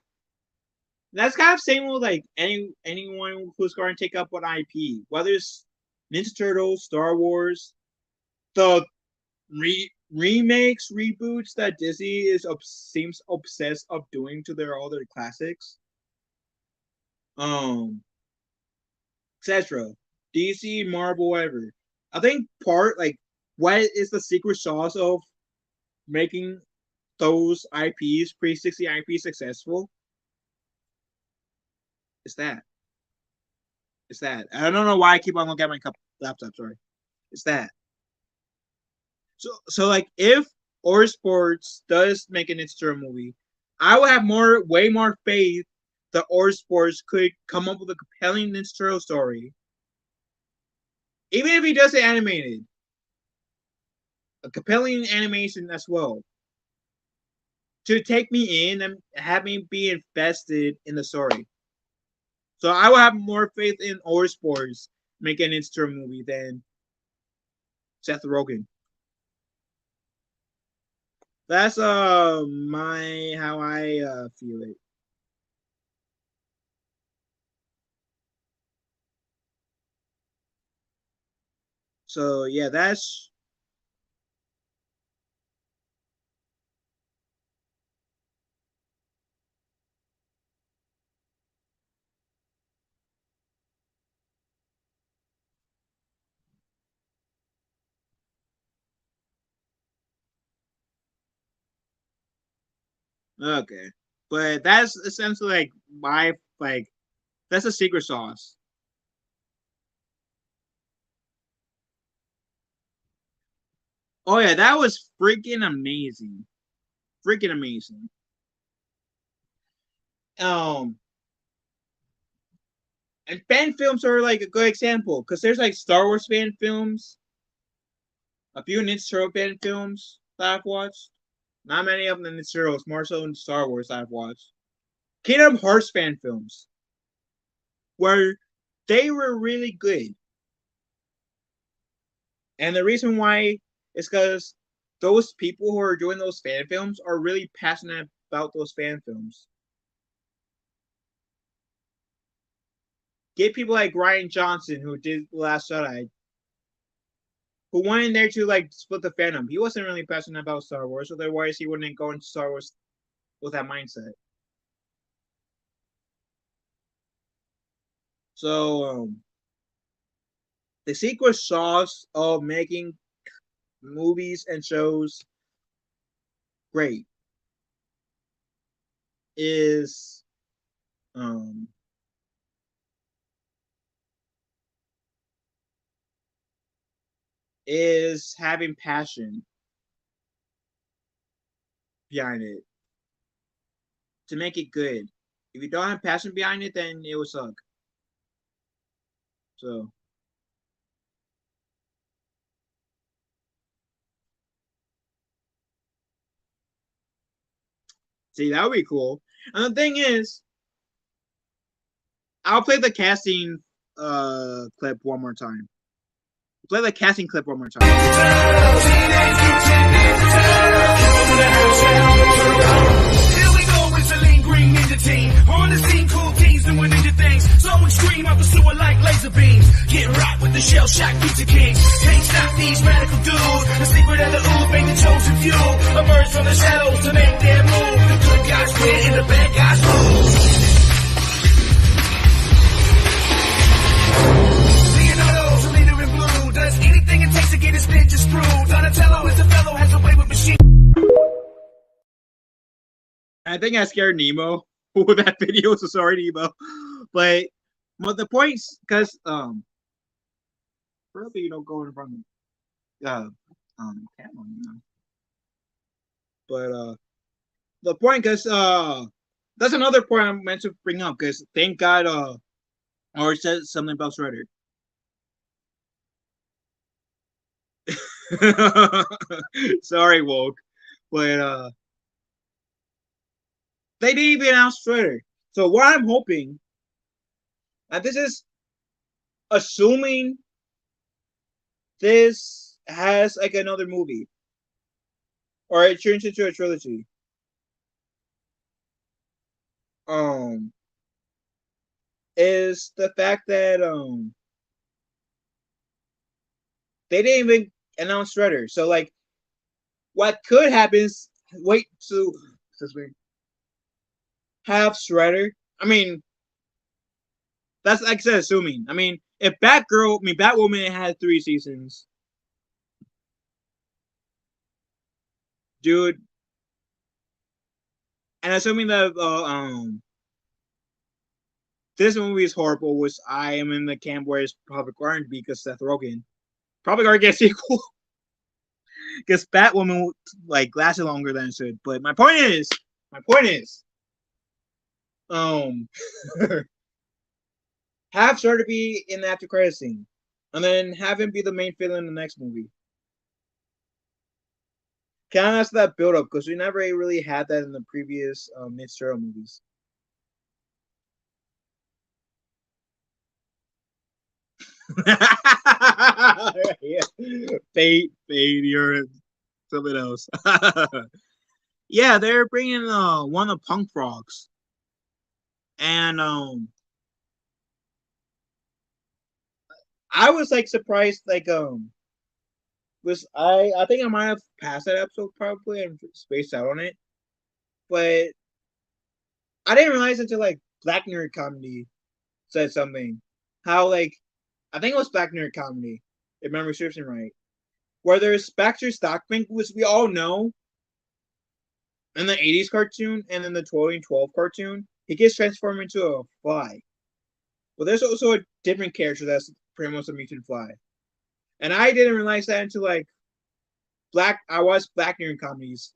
[SPEAKER 10] That's kind of same with like anyone who's going to take up an IP, whether it's Ninja Turtles, Star Wars, the remakes, reboots that Disney seems obsessed of doing to their other classics, etc. DC, Marvel, whatever. I think what is the secret sauce of making those IPs, 360 IPs, successful? It's that. I don't know why I keep on looking at my laptop. Sorry. It's that. So like, if Sports does make an Ninja Turtle movie, I would have way more faith that Sports could come up with a compelling Ninja Turtle story. Even if he does it animated. A compelling animation as well. To take me in and have me be invested in the story. So I will have more faith in Sports making an Ninja Turtle movie than Seth Rogen. That's how I feel it. So yeah, that's okay. But that's essentially that's a secret sauce. Oh yeah, that was freaking amazing. Freaking amazing. And fan films are like a good example because there's like Star Wars fan films, a few Ninja Turtle fan films that I've watched. Not many of them Ninja Turtles, more so in Star Wars I've watched. Kingdom Hearts fan films, where they were really good. And the reason why is because those people who are doing those fan films are really passionate about those fan films. Get people like Rian Johnson, who did The Last Jedi, who went in there to like split the fandom. He wasn't really passionate about Star Wars, otherwise he wouldn't go into Star Wars with that mindset. So the secret sauce of making movies and shows great is having passion behind it to make it good. If you don't have passion behind it, then it will suck. So see, that would be cool. And the thing is, I'll play the casting clip one more time. Play the casting clip one more time.
[SPEAKER 9] Here we go, it's a lean green ninja team. On the scene, cool teens doing ninja things. So extreme, I pursue it like laser beams. Get rocked with the shell shock pizza kings. Can't stop these radical dudes. The secret of the ooze make the chosen few emerge from the shadows to make their move. The good guys win and the bad guys lose. Does anything it takes to get his ninja screwed. Donatello is a fellow, has a way with machine.
[SPEAKER 10] I think I scared Nemo with that video, so sorry, Nemo. But the points, because probably you don't go in front of camera, you know. But the point, because that's another point I meant to bring up, because thank God or said something about Shredder. Sorry, woke, but they didn't even announce Shredder. So what I'm hoping, and this is assuming this has like another movie, or it turns into a trilogy. Is the fact that they didn't even announce Shredder. So like, what could happen is wait to have Shredder. I mean, that's like I said, assuming. I mean, if Batwoman had 3 seasons, dude, and assuming that this movie is horrible, which I am in the camp where it's probably going to be because Seth Rogen probably going to get a sequel because Batwoman like lasted longer than it should. But my point is, have Shredder be in the after credit scene, and then have him be the main villain in the next movie. Kind of has that build up because we never really had that in the previous mid-Turtle movies. Yeah. Fate, you're something else. Yeah, they're bringing one of Punk Frogs, and I was like surprised, like was I think I might have passed that episode probably and spaced out on it, but I didn't realize until like Black Nerd Comedy said something. How like I think it was Black Nerd Comedy, if memory serves me right, where there's Baxter Stockman, which we all know in the 80s cartoon and in the 2012 cartoon, he gets transformed into a fly. Well, there's also a different character that's pretty much a mutant fly. And I didn't realize that until like I watched Black Nerd Comedy's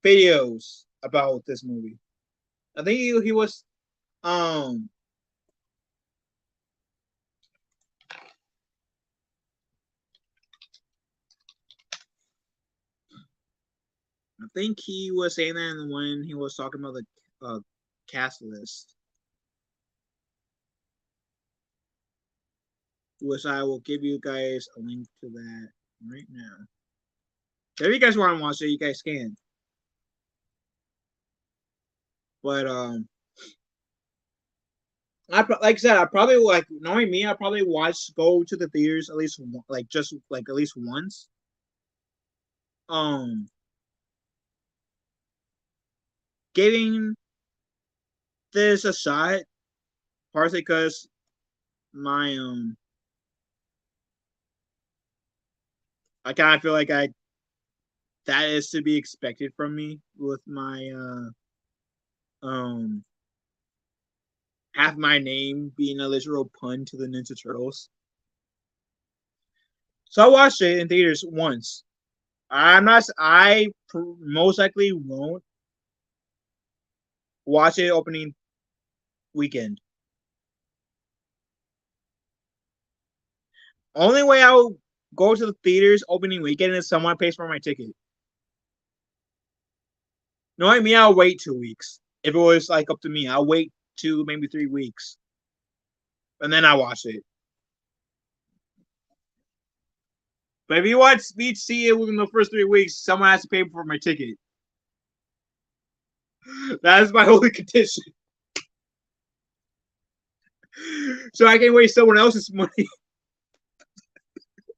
[SPEAKER 10] videos about this movie. I think he was I think he was saying that when he was talking about the cast list, which I will give you guys a link to that right now. So if you guys want to watch it, you guys can. But like I said, I probably like knowing me, I probably go to the theaters at least at least once. Giving this a shot, partly because my I kind of feel like that is to be expected from me with my half my name being a literal pun to the Ninja Turtles. So I watched it in theaters once. I most likely won't watch it opening weekend. Only way I'll go to the theaters opening weekend is someone pays for my ticket. Knowing me, I'll wait 2 weeks. If it was like up to me, I'll wait 2, maybe 3 weeks. And then I watch it. But if you want me to see it within the first 3 weeks, someone has to pay for my ticket. That is my only condition. So I can waste someone else's money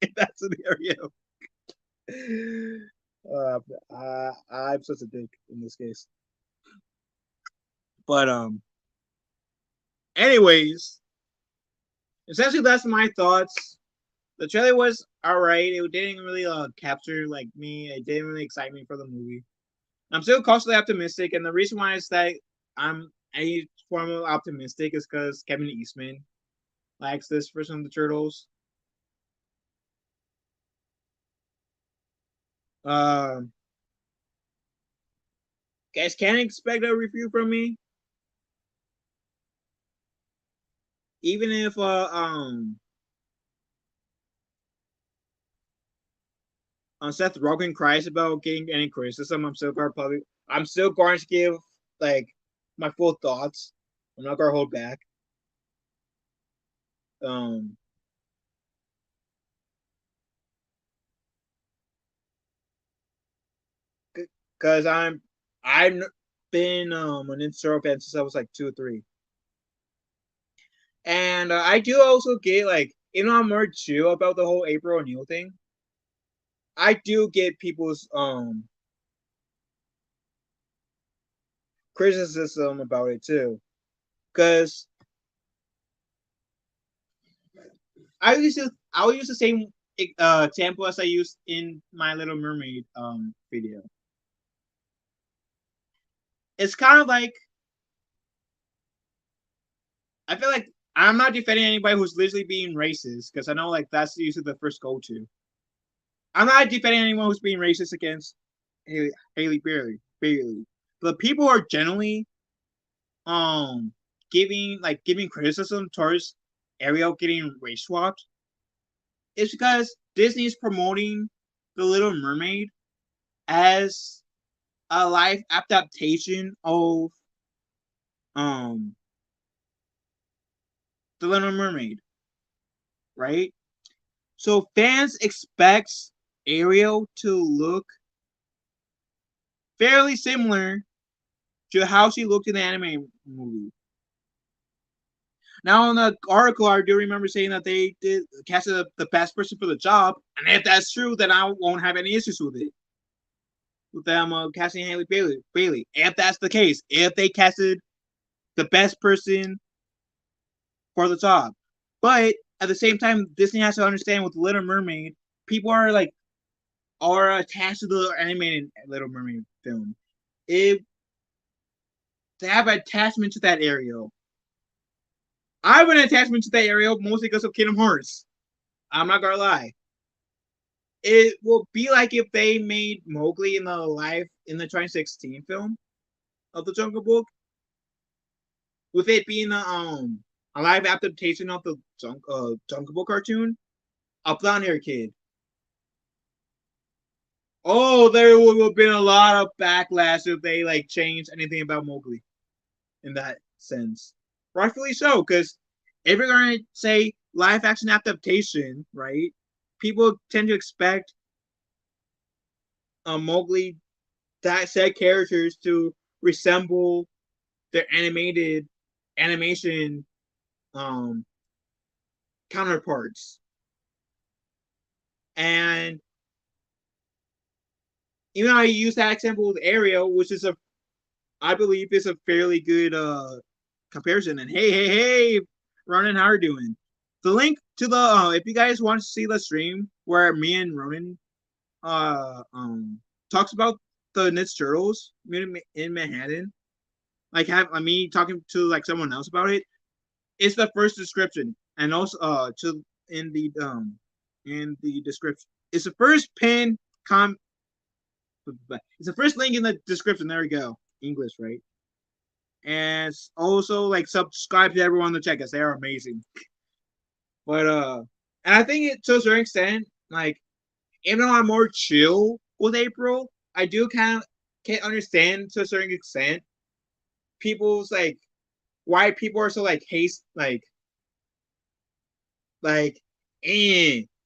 [SPEAKER 10] in that scenario. I'm such a dick in this case. But anyways, essentially that's my thoughts. The trailer was alright. It didn't really capture like me. It didn't really excite me for the movie. I'm still cautiously optimistic, and the reason why is that I'm any form of optimistic is because Kevin Eastman likes this version of the Turtles. Guys can't expect a review from me, even if Seth Rogen cries about getting any criticism, I'm still going to give like my full thoughts. I'm not gonna hold back. Because I've been an Instagram fan since I was like 2 or 3, and I do also get like, even though I'm more chill about the whole April O'Neil thing, I do get people's criticism about it too, because I'll use the same example as I used in my Little Mermaid video. It's kind of like, I feel like I'm not defending anybody who's literally being racist, because I know like that's usually the first go-to. I'm not defending anyone who's being racist against Haley Bailey. The people who are generally giving criticism towards Ariel getting race swapped is because Disney is promoting The Little Mermaid as a live adaptation of The Little Mermaid, right? So fans expect Ariel to look fairly similar to how she looked in the anime movie. Now, in the article, I do remember saying that they did casted the best person for the job, and if that's true, then I won't have any issues with it. With them casting Haley Bailey. If that's the case, if they casted the best person for the job. But at the same time, Disney has to understand with Little Mermaid, people are attached to the animated Little Mermaid film. They have an attachment to that Ariel. I have an attachment to that Ariel mostly because of Kingdom Hearts. I'm not gonna lie. It will be like if they made Mowgli in the 2016 film of the Jungle Book, with it being a live adaptation of the Jungle Book cartoon, a blonde-haired kid. Oh, there would have been a lot of backlash if they like changed anything about Mowgli in that sense. Rightfully so, because if you're going to say live action adaptation, right, people tend to expect Mowgli, that said characters to resemble their animation counterparts. And even though I use that example with Ariel, which is I believe is a fairly good comparison. And hey, Ronan, how are you doing? The link to the if you guys want to see the stream where me and Ronan talks about the Ninja Turtles in Manhattan, like have me talking to like someone else about it, it's the first description, and also in the description. It's the first it's the first link in the description. There we go. English, right? And it's also like subscribe to everyone in the chat because they are amazing. But and I think it to a certain extent, like even though I'm more chill with April, I do kind of can't understand to a certain extent people's like why people are so like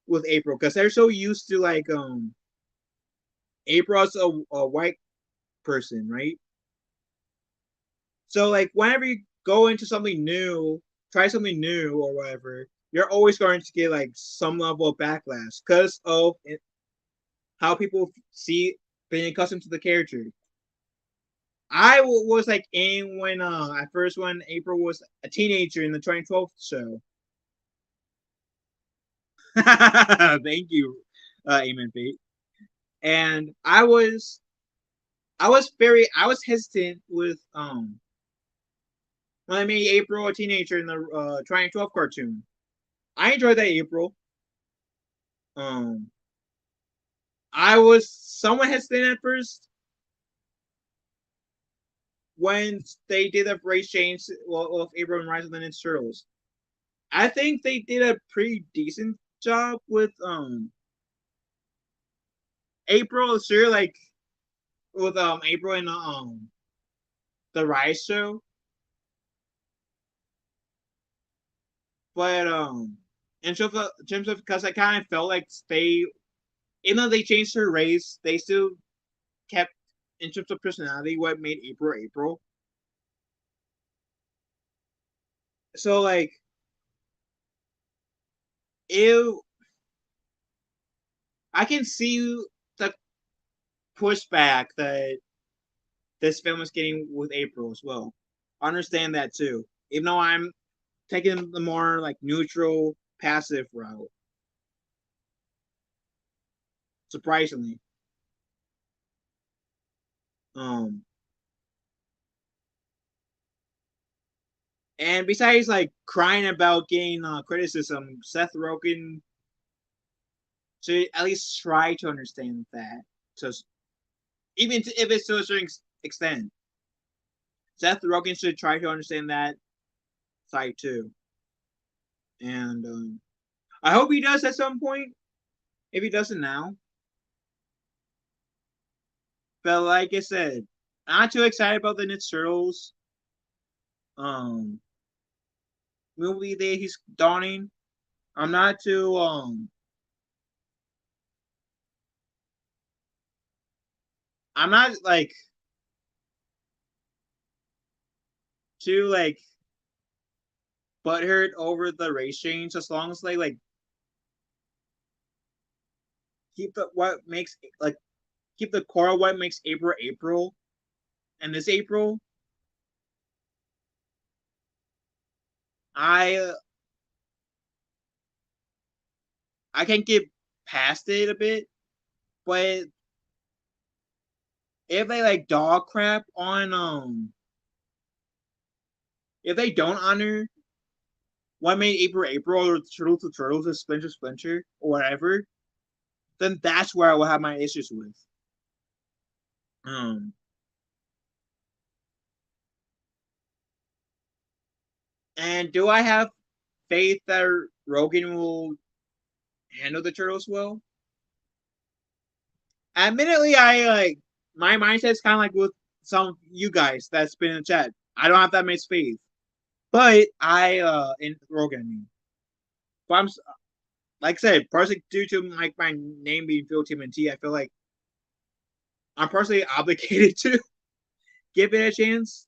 [SPEAKER 10] with April, because they're so used to like April as a white person, right? So like whenever you go into something new, try something new or whatever, you're always going to get like some level of backlash because of how people see being accustomed to the character. I was like in when April was a teenager in the 2012 show. Thank you, Amen Fate. And I was hesitant with when I made April a teenager in the 2012 cartoon. I enjoyed that April. I was somewhat hesitant at first when they did a race change of April and Rise of the Ninja Turtles. I think they did a pretty decent job with April, sure, like with April and the Rise show, but in terms of because I kind of felt like even though they changed her race, they still kept in terms of personality what made April April. So like, I can see the pushback that this film is getting with April as well. I understand that too, even though I'm taking the more like neutral, passive route. Surprisingly, and besides like crying about getting criticism, Seth Rogen should at least try to understand that. So even if it's to a certain extent, Seth Rogen should try to understand that side too. And I hope he does at some point. If he doesn't now. But like I said, I'm not too excited about the Ninja Turtles movie that he's dawning. I'm not too I'm not like too like butthurt over the race change as long as they like keep the keep the core of what makes April April and this April. I can get past it a bit, but if they like dog crap on if they don't honor what made April April or Turtle to Turtles or Splinter Splinter or whatever, then that's where I will have my issues with. And do I have faith that Rogan will handle the Turtles well? Admittedly, I like my mindset is kind of like with some of you guys that's been in the chat. I don't have that much faith, but I in Rogan. I mean, but I'm like I said, personally due to like my name being Phil TMNT, I feel like I'm personally obligated to give it a chance.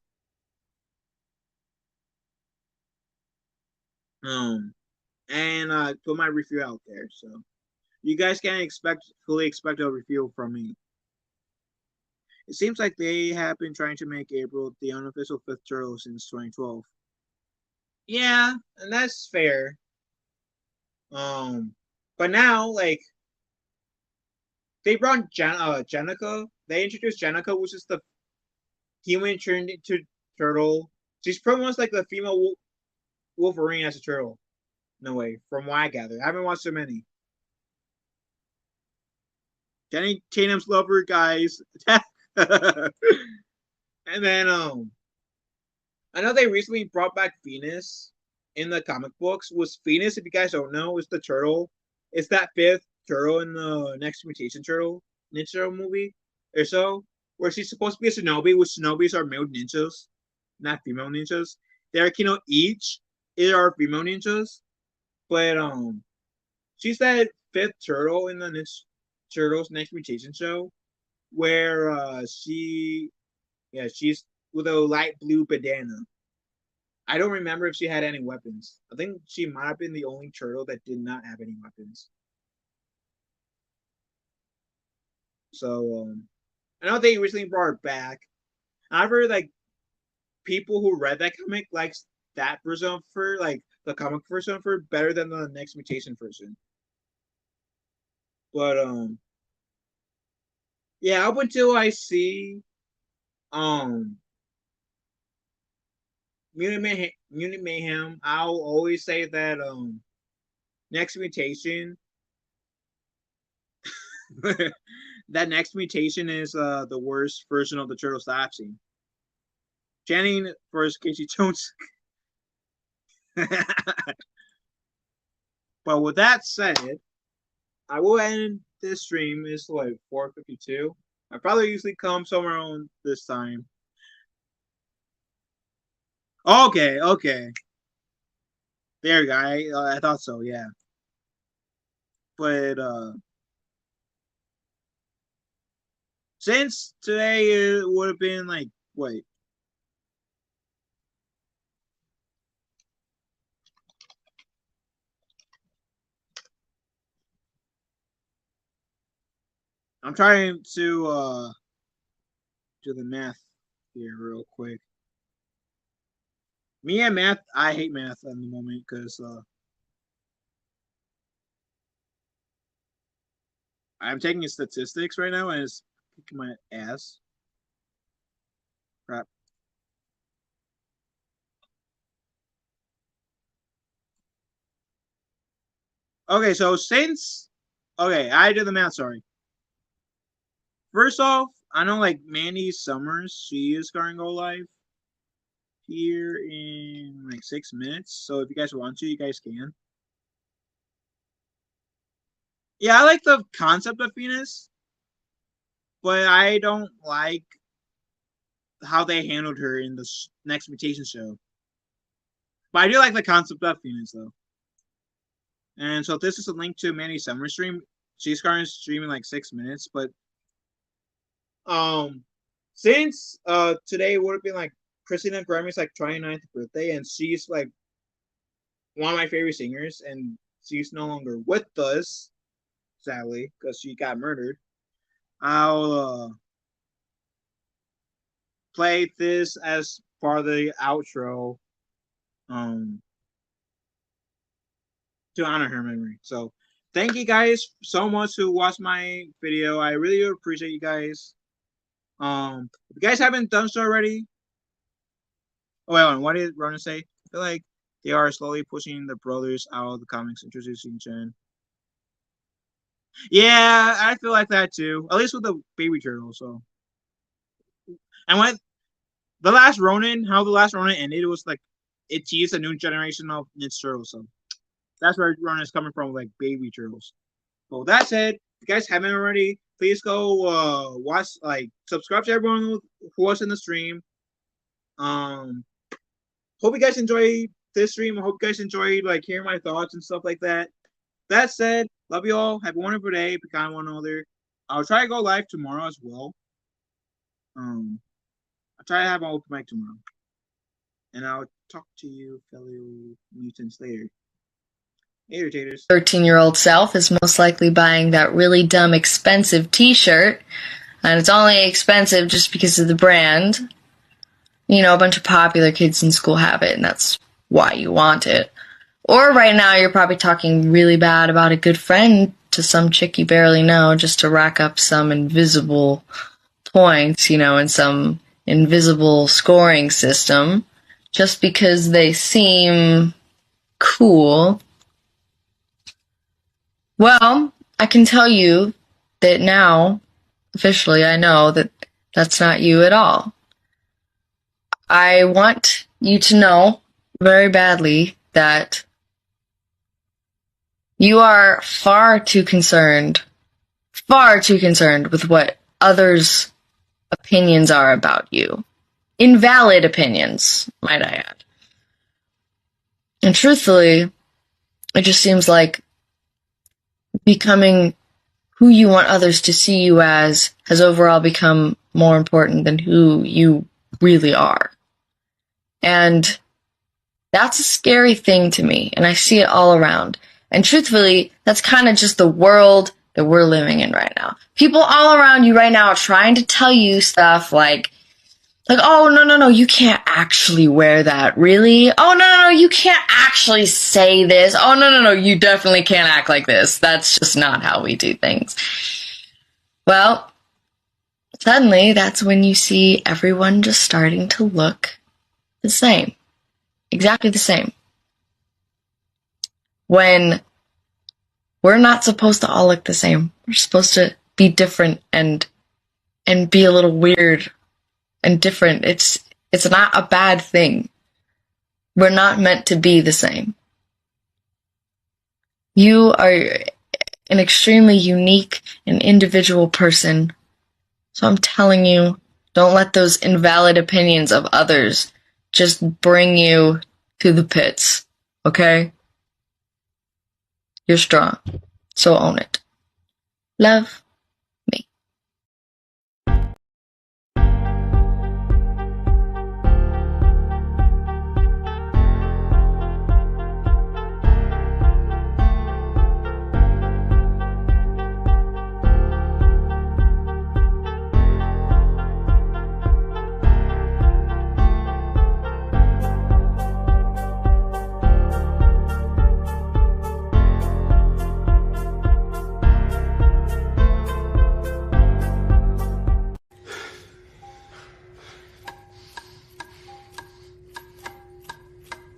[SPEAKER 10] And put my review out there, so you guys can fully expect a review from me. It seems like they have been trying to make April the unofficial fifth turtle since 2012. Yeah, and that's fair. But now like they brought Jenica. They introduced Jenica, which is the human turned into turtle. She's pretty much like the female Wolverine as a turtle. No way, from what I gather. I haven't watched so many. Jenny Tatum's lover, guys. And then I know they recently brought back Venus in the comic books. Was Venus, if you guys don't know, is the turtle. It's that fifth turtle in the Next Mutation Turtle Ninja movie or so, where she's supposed to be a shinobi, which shinobis are male ninjas, not female ninjas. They're each are female ninjas. But she's that fifth turtle in the Ninja Turtles Next Mutation show, where she's with a light blue bandana. I don't remember if she had any weapons. I think she might have been the only turtle that did not have any weapons. So I know they recently brought her back. I've heard like people who read that comic likes that version of her, like the comic version of her, better than the Next Mutation version. But yeah, up until I see Mutant Mayhem, I'll always say that Next Mutation that Next Mutation is the worst version of the Turtles that I've seen. Channing versus Casey Jones. But with that said, I will end this stream is like 4:52. I probably usually come somewhere around this time. Okay, okay. There you go. I thought so, yeah. But since today it would have been like, wait. I'm trying to do the math here real quick. Me and math, I hate math at the moment because I'm taking statistics right now and it's kicking my ass. Crap. Okay, so since I did the math, sorry. First off, I know like Mandy Summers, she is going to go live here in like 6 minutes. So if you guys want to, you guys can. Yeah, I like the concept of Venus, but I don't like how they handled her in the next Mutation show. But I do like the concept of Venus though. And so this is a link to Mandy Summers stream. She's currently streaming like 6 minutes, but since today would have been like Christina Grimmie's like 29th birthday, and she's like one of my favorite singers, and she's no longer with us, sadly, because she got murdered. I'll play this as part of the outro to honor her memory. So thank you guys so much who watched my video. I really appreciate you guys. If you guys haven't done so already, what did Ronan say? I feel like they are slowly pushing the brothers out of the comics, introducing Jen. Yeah, I feel like that too. At least with the baby turtle. So, and when the last Ronin, how the last Ronin ended, it was like it teased a new generation of Ninja Turtles. So that's where Ronin is coming from, like baby turtles. So that said, if you guys haven't already, please go watch, like, subscribe to everyone who was in the stream. Hope you guys enjoyed this stream. I hope you guys enjoyed like hearing my thoughts and stuff like that. That said, love you all. Have a wonderful day. Be kind to one another. I'll try to go live tomorrow as well. I'll try to have an open mic tomorrow. And I'll talk to you fellow mutants later. Later, taters.
[SPEAKER 16] 13-year-old self is most likely buying that really dumb expensive t-shirt, and it's only expensive just because of the brand. You know, a bunch of popular kids in school have it, and that's why you want it. Or right now you're probably talking really bad about a good friend to some chick you barely know just to rack up some invisible points, you know, in some invisible scoring system, just because they seem cool. Well, I can tell you that now, officially, I know that that's not you at all. I want you to know very badly that you are far too concerned with what others' opinions are about you. Invalid opinions, might I add. And truthfully, it just seems like becoming who you want others to see you as has overall become more important than who you really are. And that's a scary thing to me, and I see it all around. And truthfully, that's kind of just the world that we're living in right now. People all around you right now are trying to tell you stuff like, oh, no, you can't actually wear that, really? Oh, no, you can't actually say this. Oh, no, you definitely can't act like this. That's just not how we do things. Well, suddenly, that's when you see everyone just starting to look the same. Exactly the same. When we're not supposed to all look the same. We're supposed to be different and be a little weird and different. It's not a bad thing. We're not meant to be the same. You are an extremely unique and individual person. So I'm telling you, don't let those invalid opinions of others just bring you to the pits, okay? You're strong, so own it. Love.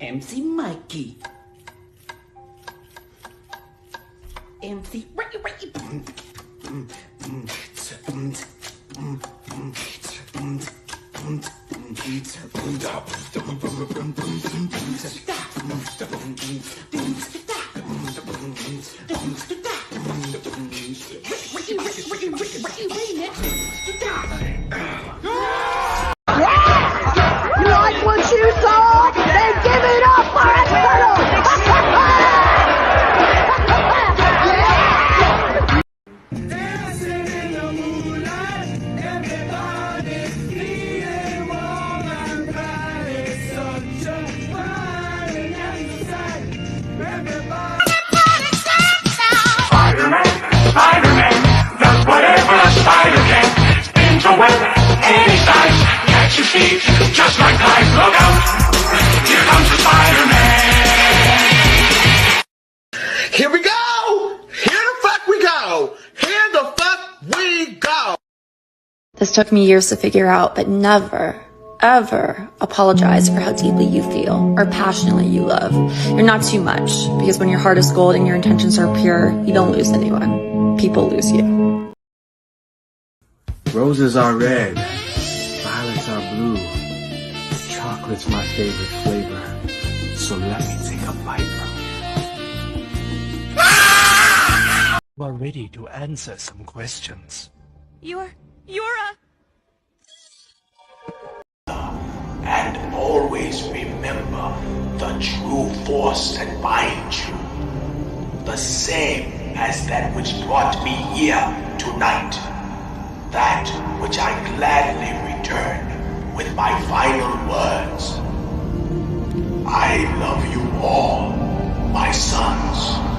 [SPEAKER 3] MC Mikey. MC Ricky.
[SPEAKER 17] You like what you saw? Then give it up for a
[SPEAKER 9] Dancing in the moonlight, everybody's feeling warm and bright. It's such a fine and nice sight.
[SPEAKER 18] Spider-Man does whatever a spider can. Spins a web any size. Catch your feet, just like life. Look out! Here comes the Spider-Man.
[SPEAKER 5] Here we go! Here the fuck we go! Here the fuck we go!
[SPEAKER 19] This took me years to figure out, but never, ever apologize for how deeply you feel or passionately you love. You're not too much, because when your heart is gold and your intentions are pure, you don't lose anyone. People lose you.
[SPEAKER 8] Roses are red, violets are blue, chocolate's my favorite flavor, so let me take a bite from you.
[SPEAKER 20] You are ready to answer some questions.
[SPEAKER 14] You're
[SPEAKER 18] And always remember the true force that binds you. The same as that which brought me here tonight. That which I gladly return with my final words. I love you all, my sons.